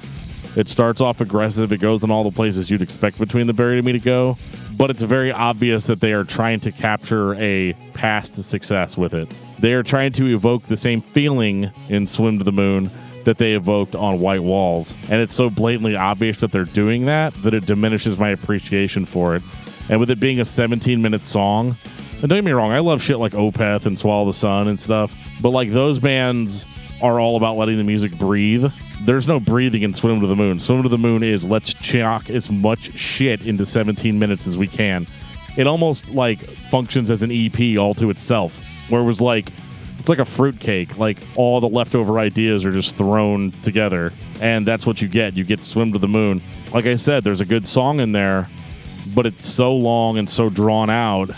Speaker 2: It starts off aggressive. It goes in all the places you'd expect Between the Buried and Me to go. But it's very obvious that they are trying to capture a past success with it. They are trying to evoke the same feeling in Swim to the Moon that they evoked on White Walls. And it's so blatantly obvious that they're doing that it diminishes my appreciation for it. And with it being a 17-minute song, and don't get me wrong, I love shit like Opeth and Swallow the Sun and stuff, but like those bands are all about letting the music breathe. There's no breathing in Swim to the Moon. Swim to the Moon is let's chock as much shit into 17 minutes as we can. It almost like functions as an EP all to itself, where it was like, it's like a fruitcake. Like all the leftover ideas are just thrown together, and that's what you get. You get Swim to the Moon. Like I said, there's a good song in there, but it's so long and so drawn out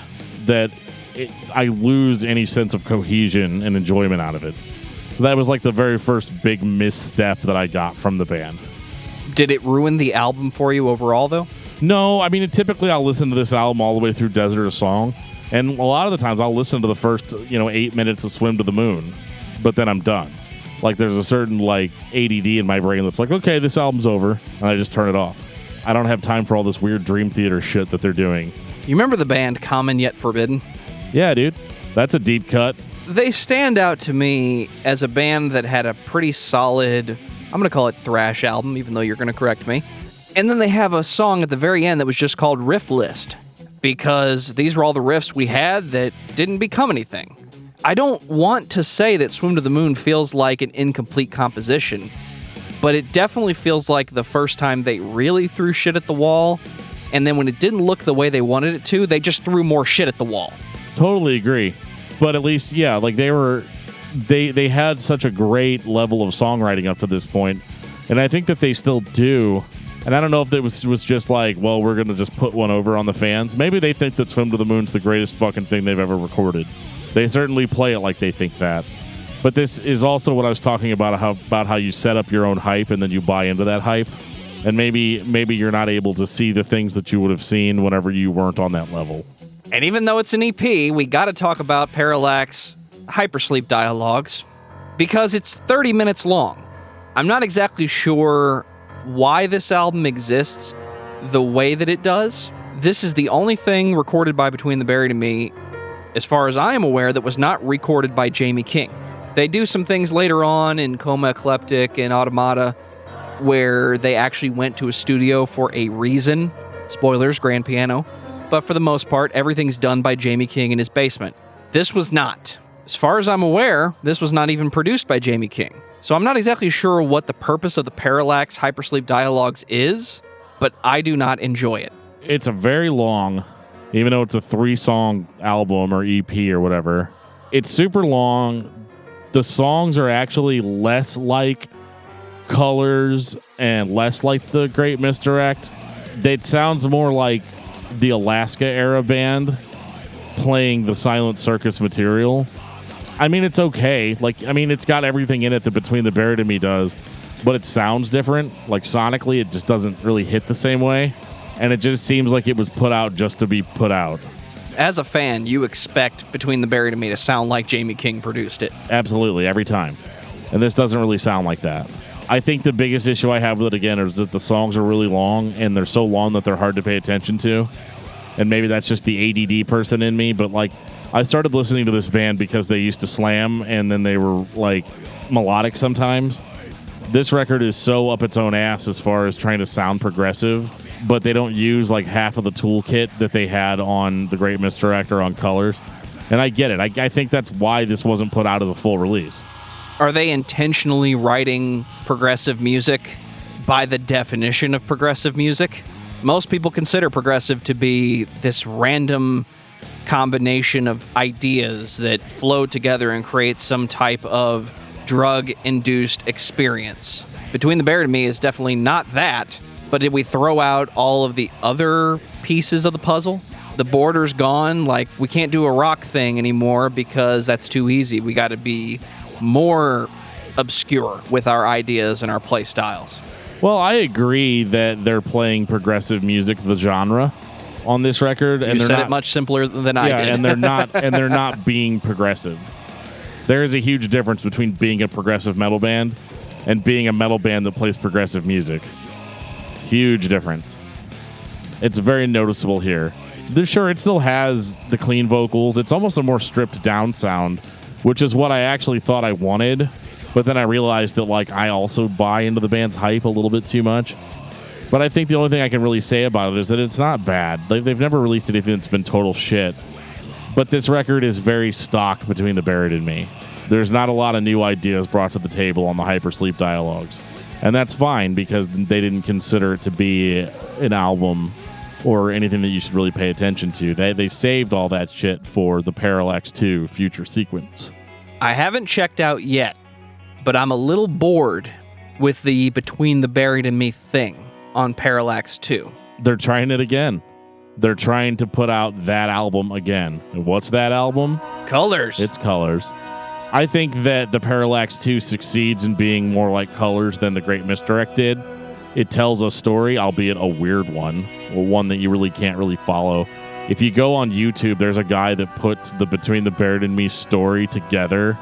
Speaker 2: that I lose any sense of cohesion and enjoyment out of it. That was like the very first big misstep that I got from the band.
Speaker 1: Did it ruin the album for you overall, though?
Speaker 2: No, I mean, typically I'll listen to this album all the way through Desert of Song, and a lot of the times I'll listen to the first, 8 minutes of Swim to the Moon, but then I'm done. Like, there's a certain, ADD in my brain that's like, okay, this album's over, and I just turn it off. I don't have time for all this weird Dream Theater shit that they're doing.
Speaker 1: You remember the band Common Yet Forbidden?
Speaker 2: Yeah, dude. That's a deep cut.
Speaker 1: They stand out to me as a band that had a pretty solid, I'm going to call it thrash album, even though you're going to correct me. And then they have a song at the very end that was just called Riff List, because these were all the riffs we had that didn't become anything. I don't want to say that Swim to the Moon feels like an incomplete composition, but it definitely feels like the first time they really threw shit at the wall, and then when it didn't look the way they wanted it to, they just threw more shit at the wall.
Speaker 2: Totally agree. But at least, yeah, like they had such a great level of songwriting up to this point, and I think that they still do. And I don't know if it was just like, well, we're going to just put one over on the fans. Maybe they think that Swim to the Moon's the greatest fucking thing they've ever recorded. They certainly play it like they think that. But this is also what I was talking about how you set up your own hype and then you buy into that hype. And maybe you're not able to see the things that you would have seen whenever you weren't on that level.
Speaker 1: And even though it's an EP, we got to talk about Parallax Hypersleep Dialogues because it's 30 minutes long. I'm not exactly sure why this album exists the way that it does. This is the only thing recorded by Between the Buried and Me, as far as I am aware, that was not recorded by Jamie King. They do some things later on in Coma Eclectic and Automata where they actually went to a studio for a reason. Spoilers, grand piano. But for the most part, everything's done by Jamie King in his basement. This was not. As far as I'm aware, this was not even produced by Jamie King. So I'm not exactly sure what the purpose of the Parallax Hypersleep Dialogues is, but I do not enjoy it.
Speaker 2: It's a very long, even though it's a 3-song album or EP or whatever, it's super long. The songs are actually less like Colors and less like the Great Misdirect. It sounds more like the Alaska era band playing the Silent Circus material. I mean, it's okay. It's got everything in it that Between the Buried and Me does, but it sounds different. Like, sonically, it just doesn't really hit the same way, and it just seems like it was put out just to be put out.
Speaker 1: As a fan, you expect Between the Buried and Me to sound like Jamie King produced it.
Speaker 2: Absolutely, every time. And this doesn't really sound like that. I think the biggest issue I have with it, again, is that the songs are really long, and they're so long that they're hard to pay attention to. And maybe that's just the ADD person in me, but, I started listening to this band because they used to slam, and then they were, melodic sometimes. This record is so up its own ass as far as trying to sound progressive, but they don't use, half of the toolkit that they had on The Great Misdirect or on Colors. And I get it. I think that's why this wasn't put out as a full release.
Speaker 1: Are they intentionally writing progressive music by the definition of progressive music? Most people consider progressive to be this random combination of ideas that flow together and create some type of drug-induced experience. Between the Buried and Me is definitely not that. But did we throw out all of the other pieces of the puzzle? The border's gone. Like, we can't do a rock thing anymore because that's too easy. We got to be more obscure with our ideas and our play styles.
Speaker 2: Well, I agree that they're playing progressive music, the genre, on this record, and
Speaker 1: You
Speaker 2: they're
Speaker 1: said
Speaker 2: not,
Speaker 1: it much simpler than I did.
Speaker 2: and they're not being progressive. There is a huge difference between being a progressive metal band and being a metal band that plays progressive music. Huge difference. It's very noticeable here. Sure, it still has the clean vocals. It's almost a more stripped down sound, which is what I actually thought I wanted. But then I realized that, like, I also buy into the band's hype a little bit too much. But I think the only thing I can really say about it is that it's not bad. They've never released anything that's been total shit. But this record is very stock Between the Buried and Me. There's not a lot of new ideas brought to the table on the Hypersleep dialogues. And that's fine because they didn't consider it to be an album or anything that you should really pay attention to. They saved all that shit for the Parallax 2 future sequence.
Speaker 1: I haven't checked out yet, but I'm a little bored with the Between the Buried and Me thing on Parallax 2.
Speaker 2: They're trying it again. They're trying to put out that album again. And what's that album?
Speaker 1: Colors.
Speaker 2: It's Colors. I think that the Parallax 2 succeeds in being more like Colors than the Great Misdirect did. It tells a story, albeit a weird one, or one that you really can't really follow. If you go on YouTube, there's a guy that puts the Between the Buried and Me story together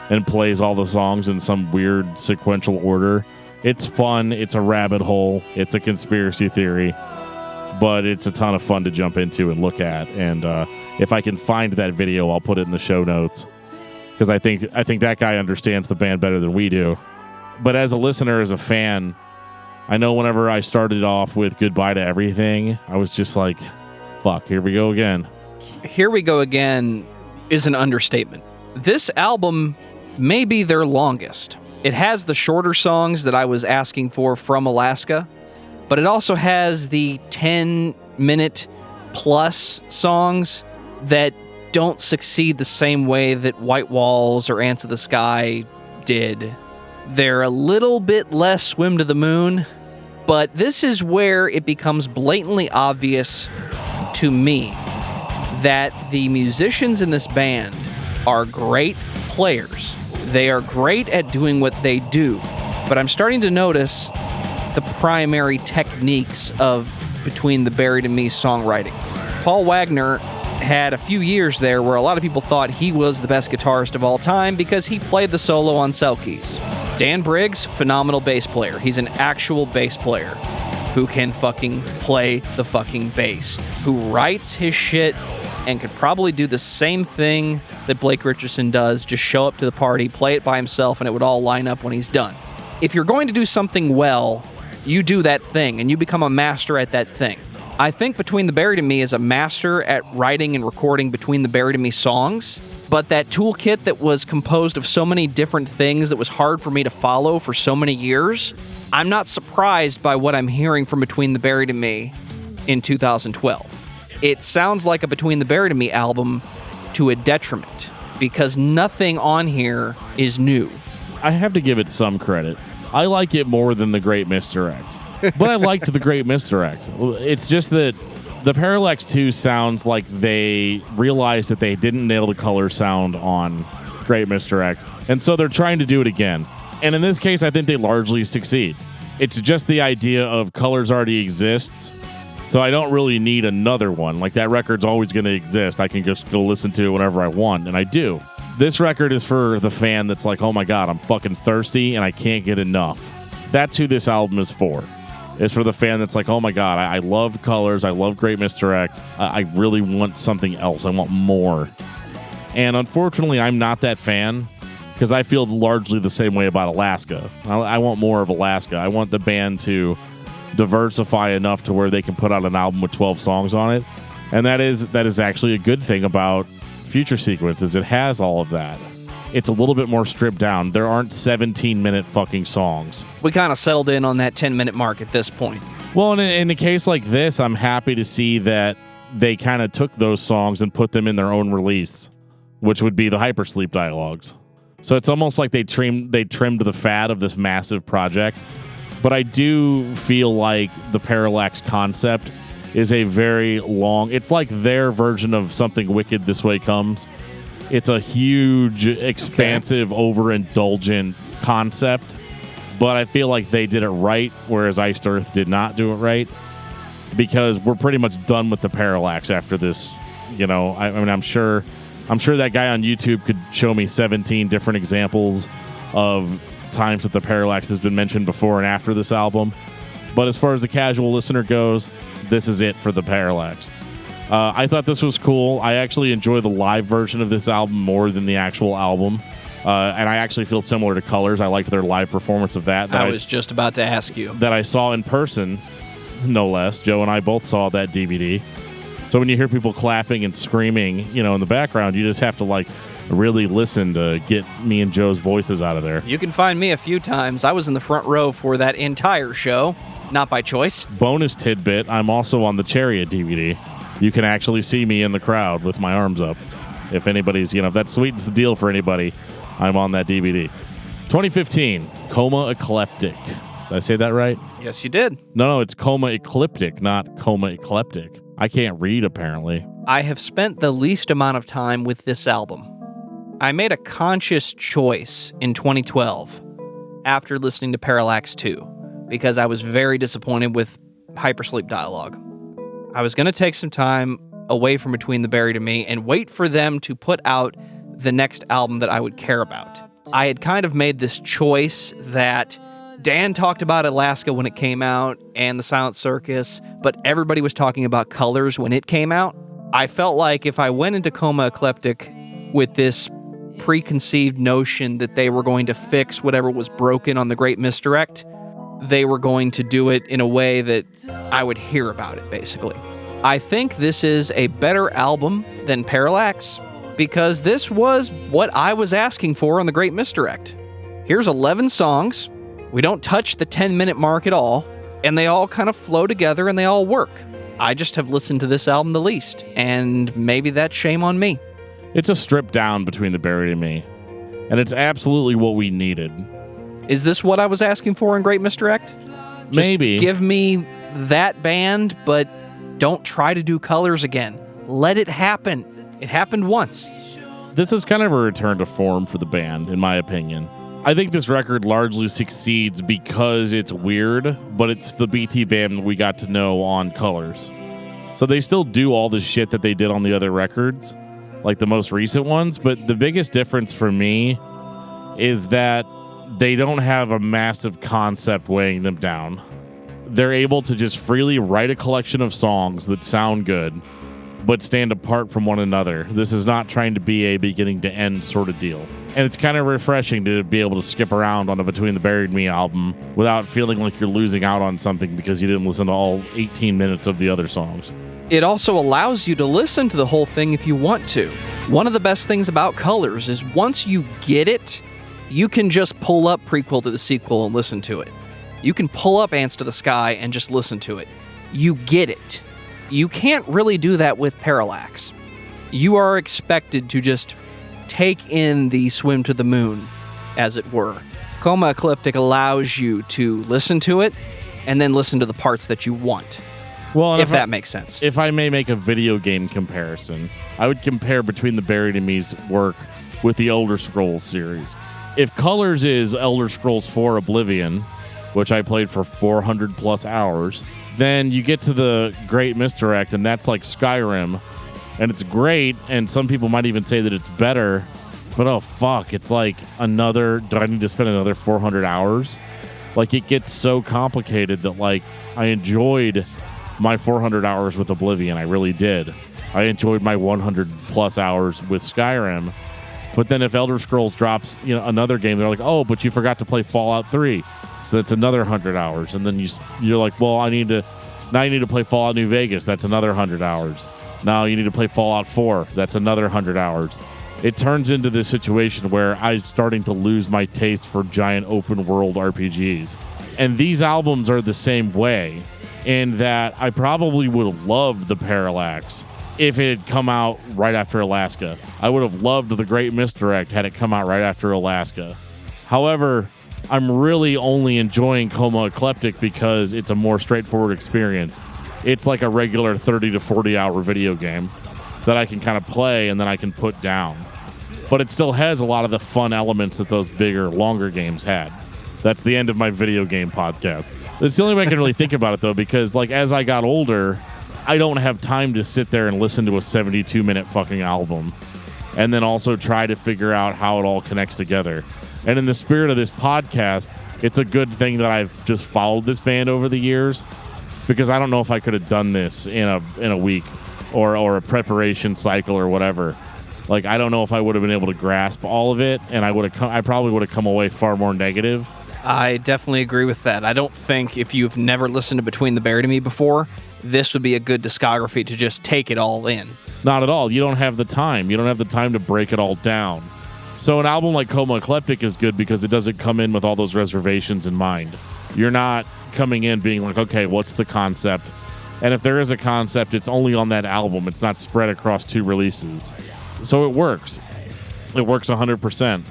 Speaker 2: and plays all the songs in some weird sequential order. It's fun. It's a rabbit hole. It's a conspiracy theory. But it's a ton of fun to jump into and look at. And if I can find that video, I'll put it in the show notes. Because I think that guy understands the band better than we do. But as a listener, as a fan, I know whenever I started off with Goodbye to Everything, I was just like, fuck, here we go again.
Speaker 1: Here we go again is an understatement. This album may be their longest. It has the shorter songs that I was asking for from Alaska, but it also has the 10-minute plus songs that don't succeed the same way that White Walls or Ants of the Sky did. They're a little bit less Swim to the Moon, but this is where it becomes blatantly obvious to me that the musicians in this band are great players. They are great at doing what they do, but I'm starting to notice the primary techniques of Between the Buried and Me songwriting. Paul Wagner had a few years there where a lot of people thought he was the best guitarist of all time because he played the solo on cell keys. Dan Briggs, phenomenal bass player. He's an actual bass player who can fucking play the fucking bass, who writes his shit and could probably do the same thing that Blake Richardson does, just show up to the party, play it by himself, and it would all line up when he's done. If you're going to do something well, you do that thing, and you become a master at that thing. I think Between the Buried and Me is a master at writing and recording Between the Buried and Me songs, but that toolkit that was composed of so many different things that was hard for me to follow for so many years, I'm not surprised by what I'm hearing from Between the Buried and Me in 2012. It sounds like a Between the Buried and Me album to a detriment, because nothing on here is new.
Speaker 2: I have to give it some credit. I like it more than The Great Misdirect. But I liked The Great Misdirect. It's just that the Parallax 2 sounds like they realized that they didn't nail the color sound on Great Misdirect, and so they're trying to do it again. And in this case, I think they largely succeed. It's just the idea of Colors already exists, so I don't really need another one. Like, that record's always going to exist. I can just go listen to it whenever I want, and I do. This record is for the fan that's like, oh my god, I'm fucking thirsty and I can't get enough. That's who this album is for. It's for the fan that's like, oh my god, I love Colors, I love Great Misdirect, I really want something else, I want more. And unfortunately, I'm not that fan, because I feel largely the same way about Alaska. I want more of Alaska. I want the band to diversify enough to where they can put out an album with 12 songs on it. And that is actually a good thing about Future Sequence, is it has all of that. It's a little bit more stripped down. There aren't 17-minute fucking songs.
Speaker 1: We kind of settled in on that 10-minute mark at this point.
Speaker 2: Well, in a case like this, I'm happy to see that they kind of took those songs and put them in their own release, which would be the Hypersleep dialogues. So it's almost like they trimmed the fat of this massive project But I do feel like the Parallax concept is a very long... It's like their version of Something Wicked This Way Comes. It's a huge, expansive, overindulgent concept. But I feel like they did it right, whereas Iced Earth did not do it right. Because we're pretty much done with the Parallax after this. You know, I mean, I'm sure that guy on YouTube could show me 17 different examples of times that the Parallax has been mentioned before and after this album. But as far as the casual listener goes, this is it for the Parallax. I thought this was cool. I actually enjoy the live version of this album more than the actual album. And I actually feel similar to Colors. I liked their live performance of that.
Speaker 1: I was just about to ask you.
Speaker 2: That I saw in person, no less. Joe and I both saw that DVD. So when you hear people clapping and screaming, you know, in the background, you just have to, like, really listen to get me and Joe's voices out of there.
Speaker 1: You can find me a few times. I was in the front row for that entire show, not by choice.
Speaker 2: Bonus tidbit, I'm also on the Chariot DVD. You can actually see me in the crowd with my arms up. If anybody's, you know, if that sweetens the deal for anybody, I'm on that DVD. 2015, Coma Eclectic. Did I say that right?
Speaker 1: Yes, you did.
Speaker 2: No, it's Coma Ecliptic, not Coma Eclectic. I can't read, apparently.
Speaker 1: I have spent the least amount of time with this album. I made a conscious choice in 2012 after listening to Parallax 2 because I was very disappointed with Hypersleep Dialogue. I was going to take some time away from Between the Buried and Me and wait for them to put out the next album that I would care about. I had kind of made this choice that Dan talked about Alaska when it came out and the Silent Circus, but everybody was talking about Colors when it came out. I felt like if I went into Coma Eclectic with this preconceived notion that they were going to fix whatever was broken on The Great Misdirect, they were going to do it in a way that I would hear about it, basically. I think this is a better album than Parallax because this was what I was asking for on The Great Misdirect. Here's 11 songs. We don't touch the 10-minute mark at all, and they all kind of flow together and they all work. I just have listened to this album the least, and maybe that's shame on me.
Speaker 2: It's a strip down Between the Buried and Me, and it's absolutely what we needed.
Speaker 1: Is this what I was asking for in Great Misdirect?
Speaker 2: Maybe.
Speaker 1: Give me that band, but don't try to do Colors again. Let it happen. It happened once.
Speaker 2: This is kind of a return to form for the band, in my opinion. I think this record largely succeeds because it's weird, but it's the BT band we got to know on Colors. So they still do all the shit that they did on the other records, like the most recent ones, but the biggest difference for me is that they don't have a massive concept weighing them down. They're able to just freely write a collection of songs that sound good, but stand apart from one another. This is not trying to be a beginning to end sort of deal. And it's kind of refreshing to be able to skip around on a Between the Buried and Me album without feeling like you're losing out on something because you didn't listen to all 18 minutes of the other songs.
Speaker 1: It also allows you to listen to the whole thing if you want to. One of the best things about Colors is once you get it, you can just pull up Prequel to the Sequel and listen to it. You can pull up Ants to the Sky and just listen to it. You get it. You can't really do that with Parallax. You are expected to just take in the Swim to the Moon, as it were. Coma Ecliptic allows you to listen to it and then listen to the parts that you want.
Speaker 2: Well,
Speaker 1: if that makes sense.
Speaker 2: If I may make a video game comparison, I would compare Between the Buried and Me's work with the Elder Scrolls series. If Colors is Elder Scrolls 4 Oblivion, which I played for 400 plus hours, then you get to the Great Misdirect, and that's like Skyrim, and it's great, and some people might even say that it's better, but oh fuck, it's like do I need to spend another 400 hours? Like, it gets so complicated that, like, I enjoyed my 400 hours with Oblivion, I really did. I enjoyed my 100 plus hours with Skyrim, but then if Elder Scrolls drops, another game, they're like, oh, but you forgot to play Fallout 3. So that's another 100 hours. And then you're like, well, now you need to play Fallout New Vegas. That's another 100 hours. Now you need to play Fallout 4. That's another 100 hours. It turns into this situation where I'm starting to lose my taste for giant open world RPGs. And these albums are the same way in that I probably would have loved the Parallax if it had come out right after Alaska. I would have loved the Great Misdirect had it come out right after Alaska. However, I'm really only enjoying Coma Eclectic because it's a more straightforward experience. It's like a regular 30 to 40 hour video game that I can kind of play and then I can put down. But it still has a lot of the fun elements that those bigger, longer games had. That's the end of my video game podcast. It's the only way I can really think about it, though, because like as I got older, I don't have time to sit there and listen to a 72-minute fucking album and then also try to figure out how it all connects together. And in the spirit of this podcast, it's a good thing that I've just followed this band over the years, because I don't know if I could have done this in a week or a preparation cycle or whatever. Like, I don't know if I would have been able to grasp all of it, and I probably would have come away far more negative.
Speaker 1: I definitely agree with that. I don't think if you've never listened to Between the Buried and Me before, this would be a good discography to just take it all in.
Speaker 2: Not at all. You don't have the time. You don't have the time to break it all down. So an album like Coma Eclectic is good because it doesn't come in with all those reservations in mind. You're not coming in being like, okay, what's the concept? And if there is a concept, it's only on that album. It's not spread across 2 releases. So it works. It works 100%.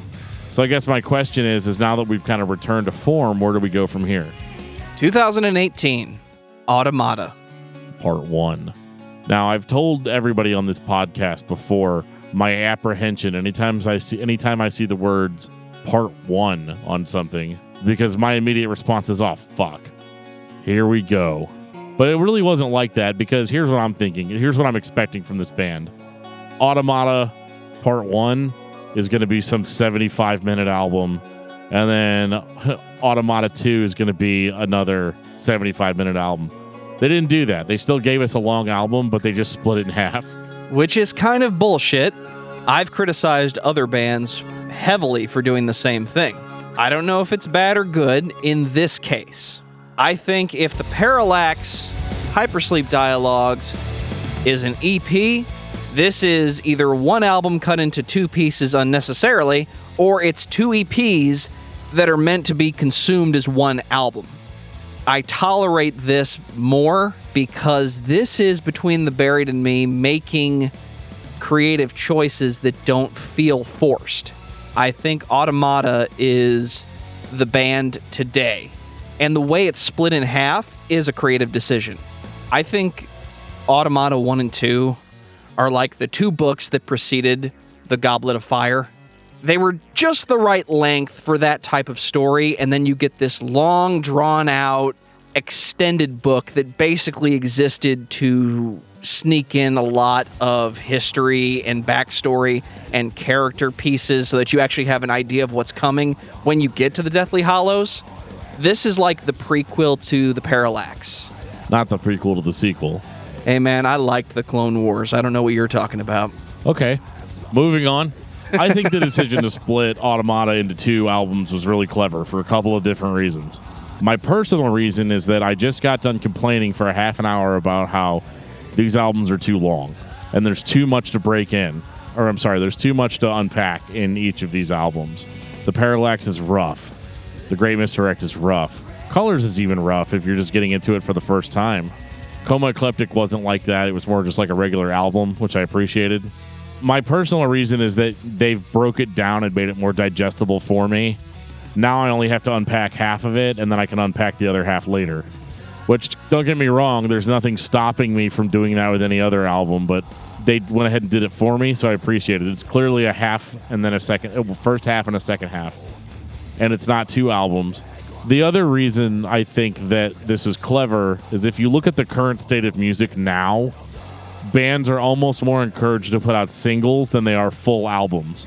Speaker 2: So I guess my question is now that we've kind of returned to form, where do we go from here?
Speaker 1: 2018, Automata.
Speaker 2: Part 1. Now, I've told everybody on this podcast before my apprehension anytime I see the words Part 1 on something, because my immediate response is, oh, fuck. Here we go. But it really wasn't like that, because here's what I'm thinking. Here's what I'm expecting from this band. Automata Part 1 is going to be some 75-minute album, and then Automata 2 is going to be another 75-minute album. They didn't do that. They still gave us a long album, but they just split it in half.
Speaker 1: Which is kind of bullshit. I've criticized other bands heavily for doing the same thing. I don't know if it's bad or good in this case. I think if the Parallax Hypersleep Dialogues is an EP, this is either one album cut into 2 pieces unnecessarily, or it's 2 EPs that are meant to be consumed as one album. I tolerate this more because this is Between the Buried and Me making creative choices that don't feel forced. I think Automata is the band today, and the way it's split in half is a creative decision. I think Automata 1 and 2 are like the 2 books that preceded The Goblet of Fire. They were just the right length for that type of story, and then you get this long, drawn-out, extended book that basically existed to sneak in a lot of history and backstory and character pieces so that you actually have an idea of what's coming when you get to the Deathly Hallows. This is like the prequel to the Parallax.
Speaker 2: Not the prequel to the sequel.
Speaker 1: Hey, man, I liked the Clone Wars. I don't know what you're talking about.
Speaker 2: Okay, moving on. I think the decision to split Automata into 2 albums was really clever for a couple of different reasons. My personal reason is that I just got done complaining for a half an hour about how these albums are too long, and there's too much to break in. Or, I'm sorry, there's too much to unpack in each of these albums. The Parallax is rough. The Great Misdirect is rough. Colors is even rough if you're just getting into it for the first time. Coma Eclectic wasn't like that. It was more just like a regular album, which I appreciated. My personal reason is that they've broke it down and made it more digestible for me. Now I only have to unpack half of it, and then I can unpack the other half later. Which, don't get me wrong, there's nothing stopping me from doing that with any other album, but they went ahead and did it for me, so I appreciate it. It's clearly a half and then first half and a second half. And it's not 2 albums. The other reason I think that this is clever is if you look at the current state of music now, bands are almost more encouraged to put out singles than they are full albums.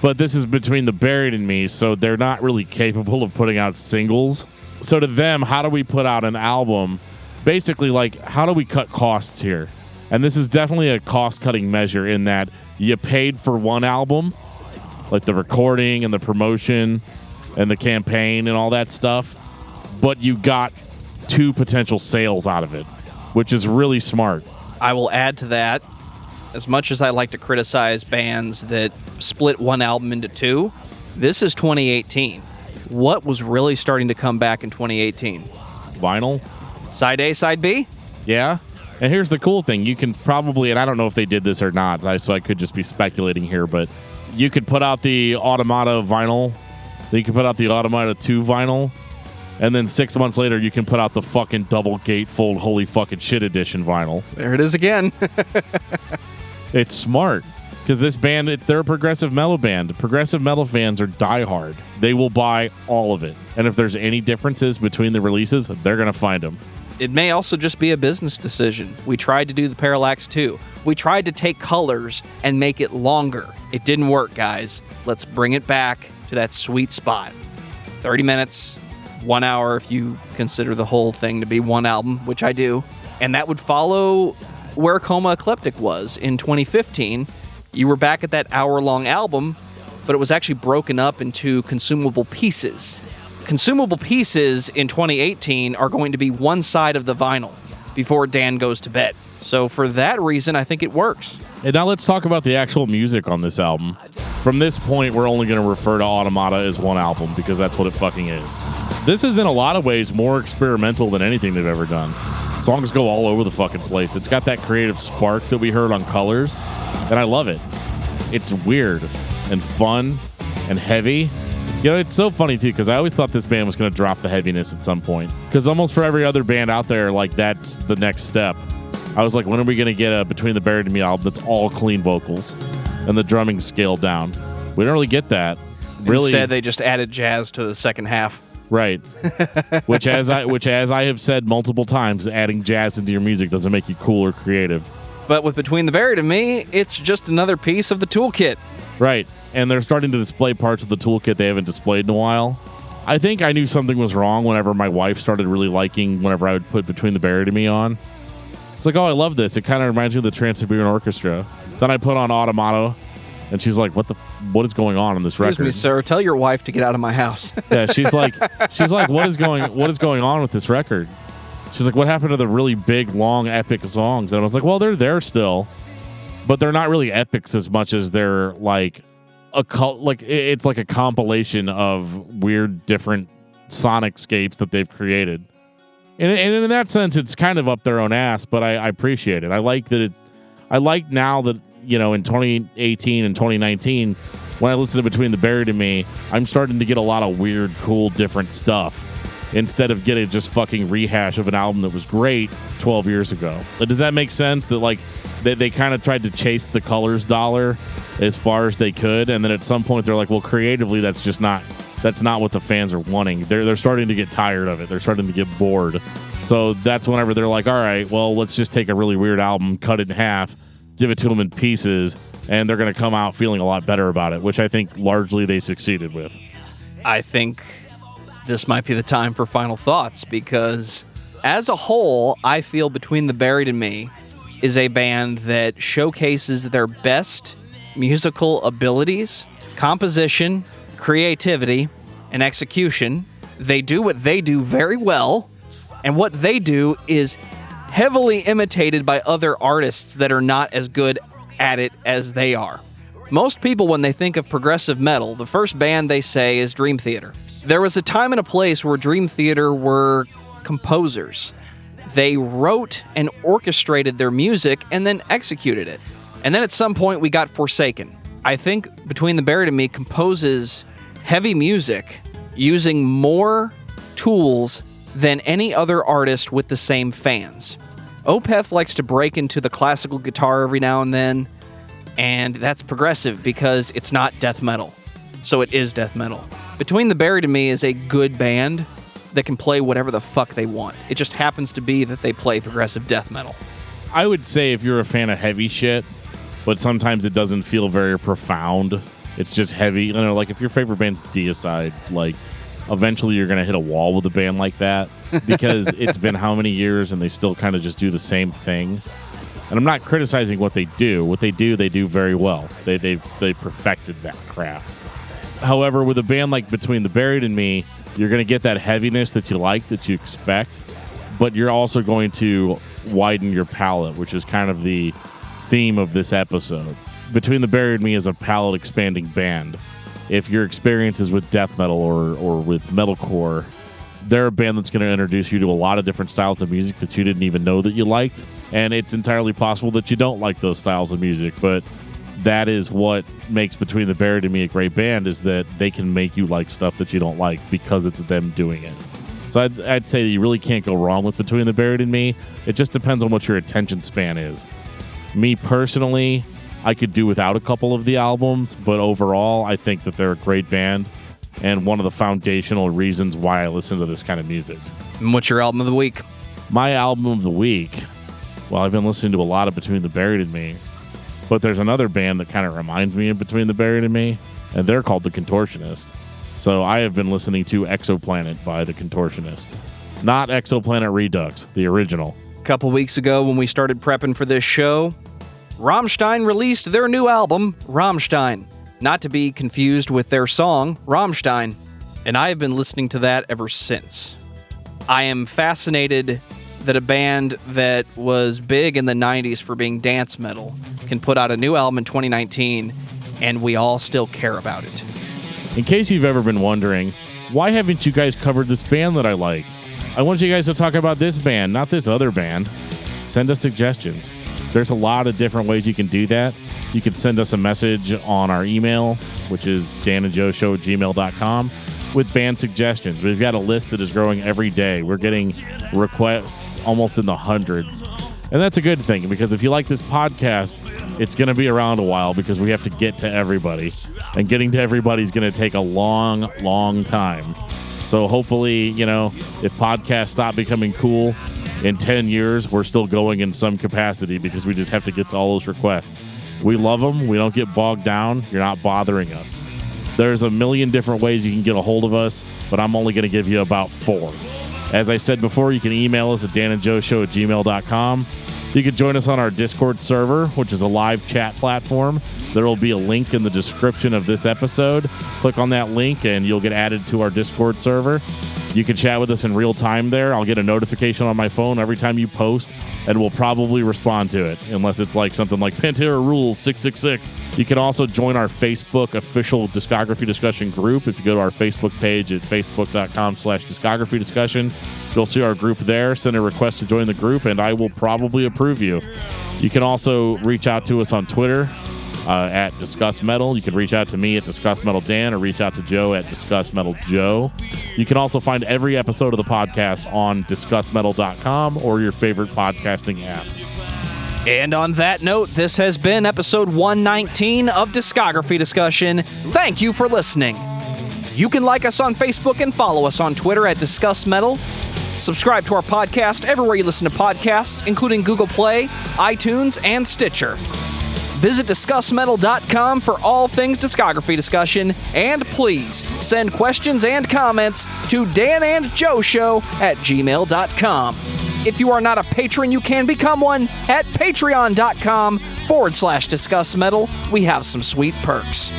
Speaker 2: But this is Between the Buried and Me, so they're not really capable of putting out singles. So to them, how do we put out an album? Basically, like, how do we cut costs here? And this is definitely a cost-cutting measure in that you paid for one album, like the recording and the promotion and the campaign and all that stuff, but you got 2 potential sales out of it, which is really smart.
Speaker 1: I will add to that, as much as I like to criticize bands that split one album into 2, this is 2018. What was really starting to come back in 2018?
Speaker 2: Vinyl?
Speaker 1: Side A, Side B?
Speaker 2: Yeah. And here's the cool thing. You can probably, and I don't know if they did this or not, so I could just be speculating here, but you could put out the Automata vinyl Then you can put out the Automata 2 vinyl. And then 6 months later, you can put out the fucking double gatefold holy fucking shit edition vinyl.
Speaker 1: There it is again.
Speaker 2: It's smart. Because this band, they're a progressive metal band. Progressive metal fans are diehard. They will buy all of it. And if there's any differences between the releases, they're going to find them.
Speaker 1: It may also just be a business decision. We tried to do the Parallax 2. We tried to take colors and make it longer. It didn't work, guys. Let's bring it back to that sweet spot. 30 minutes, 1 hour if you consider the whole thing to be one album, which I do. And that would follow where Coma Ecliptic was in 2015. You were back at that hour-long album, but it was actually broken up into consumable pieces. Consumable pieces in 2018 are going to be one side of the vinyl before Dan goes to bed. So for that reason, I think it works.
Speaker 2: And now let's talk about the actual music on this album. From this point, we're only going to refer to Automata as one album because that's what it fucking is. This is in a lot of ways more experimental than anything they've ever done. Songs go all over the fucking place. It's got that creative spark that we heard on Colors, and I love it. It's weird and fun and heavy. You know, it's so funny, too, because I always thought this band was going to drop the heaviness at some point. Because almost for every other band out there, like, that's the next step. I was like, when are we going to get a Between the Buried and Me album that's all clean vocals and the drumming scaled down? We don't really get that. Really.
Speaker 1: Instead, they just added jazz to the second half.
Speaker 2: Right. which as I have said multiple times, adding jazz into your music doesn't make you cool or creative.
Speaker 1: But with Between the Buried and Me, it's just another piece of the toolkit.
Speaker 2: Right. And they're starting to display parts of the toolkit they haven't displayed in a while. I think I knew something was wrong whenever my wife started really liking whenever I would put Between the Buried and Me on. It's like, oh, I love this. It kind of reminds me of the Trans-Siberian Orchestra. Then I put on Automata, and she's like, what is going on in this record?
Speaker 1: Excuse me, sir. Tell your wife to get out of my house.
Speaker 2: Yeah, she's like, what is going on with this record? She's like, what happened to the really big, long, epic songs? And I was like, well, they're there still, but they're not really epics as much as they're like it's like a compilation of weird, different sonicscapes that they've created. And in that sense, it's kind of up their own ass, but I appreciate it. I like that I like now that, you know, in 2018 and 2019, when I listen to Between the Buried and Me, I'm starting to get a lot of weird, cool, different stuff instead of getting just fucking rehash of an album that was great 12 years ago. Does that make sense? That like they kind of tried to chase the Colors dollar as far as they could, and then at some point they're like, well, creatively, that's not what the fans are wanting. They're starting to get tired of it. They're starting to get bored. So that's whenever they're like, all right, well, let's just take a really weird album, cut it in half, give it to them in pieces, and they're going to come out feeling a lot better about it, which I think largely they succeeded with.
Speaker 1: I think this might be the time for final thoughts, because as a whole, I feel Between the Buried and Me is a band that showcases their best musical abilities, composition, creativity, and execution. They do what they do very well, and what they do is heavily imitated by other artists that are not as good at it as they are. Most people, when they think of progressive metal, the first band they say is Dream Theater. There was a time and a place where Dream Theater were composers. They wrote and orchestrated their music and then executed it. And then at some point we got Forsaken. I think Between the Buried and Me composes heavy music using more tools than any other artist with the same fans. Opeth likes to break into the classical guitar every now and then, and that's progressive because it's not death metal. So it is death metal. Between the Buried and Me is a good band that can play whatever the fuck they want. It just happens to be that they play progressive death metal.
Speaker 2: I would say if you're a fan of heavy shit, but sometimes it doesn't feel very profound, it's just heavy. You know, like if your favorite band's Deicide, like eventually you're going to hit a wall with a band like that because it's been how many years and they still kind of just do the same thing. And I'm not criticizing what they do. What they do very well. They perfected that craft. However, with a band like Between the Buried and Me, you're going to get that heaviness that you like, that you expect, but you're also going to widen your palette, which is kind of the theme of this episode. Between the Buried and Me is a palette-expanding band. If your experience is with death metal or with metalcore, they're a band that's going to introduce you to a lot of different styles of music that you didn't even know that you liked, and it's entirely possible that you don't like those styles of music, but that is what makes Between the Buried and Me a great band, is that they can make you like stuff that you don't like because it's them doing it. So I'd say that you really can't go wrong with Between the Buried and Me. It just depends on what your attention span is. Me personally, I could do without a couple of the albums, but overall, I think that they're a great band and one of the foundational reasons why I listen to this kind of music.
Speaker 1: And what's your album of the week?
Speaker 2: My album of the week, well, I've been listening to a lot of Between the Buried and Me, but there's another band that kind of reminds me of Between the Buried and Me, and they're called The Contortionist. So I have been listening to Exoplanet by The Contortionist. Not Exoplanet Redux, the original.
Speaker 1: A couple weeks ago when we started prepping for this show, Rammstein released their new album, Rammstein. Not to be confused with their song, Rammstein. And I have been listening to that ever since. I am fascinated that a band that was big in the 90s for being dance metal can put out a new album in 2019, and we all still care about it.
Speaker 2: In case you've ever been wondering, why haven't you guys covered this band that I like? I want you guys to talk about this band, not this other band. Send us suggestions. There's a lot of different ways you can do that. You can send us a message on our email, which is danandjoeshow@gmail.com, with band suggestions. We've got a list that is growing every day. We're getting requests almost in the hundreds. And that's a good thing, because if you like this podcast, it's going to be around a while because we have to get to everybody. And getting to everybody is going to take a long, long time. So hopefully, if podcasts stop becoming cool, in 10 years, we're still going in some capacity because we just have to get to all those requests. We love them. We don't get bogged down. You're not bothering us. There's a million different ways you can get a hold of us, but I'm only going to give you about 4. As I said before, you can email us at danandjoeshow@gmail.com. You can join us on our Discord server, which is a live chat platform. There will be a link in the description of this episode. Click on that link and you'll get added to our Discord server. You can chat with us in real time there. I'll get a notification on my phone every time you post, and we'll probably respond to it, unless it's like something like Pantera Rules 666. You can also join our Facebook official Discography Discussion group. If you go to our Facebook page at facebook.com/Discography Discussion, you'll see our group there. Send a request to join the group, and I will probably approve you. You can also reach out to us on Twitter at discussmetal. You can reach out to me at discussmetaldan, or reach out to Joe at discussmetaljoe. You can also find every episode of the podcast on discussmetal.com or your favorite podcasting app.
Speaker 1: And on that note, this has been episode 119 of Discography Discussion. Thank you for listening. You can like us on Facebook and follow us on Twitter at discussmetal. Subscribe to our podcast everywhere you listen to podcasts, including Google Play, iTunes, and Stitcher. Visit discussmetal.com for all things Discography Discussion, and please send questions and comments to danandjoeshow@gmail.com. If you are not a patron, you can become one at patreon.com/discussmetal. We have some sweet perks.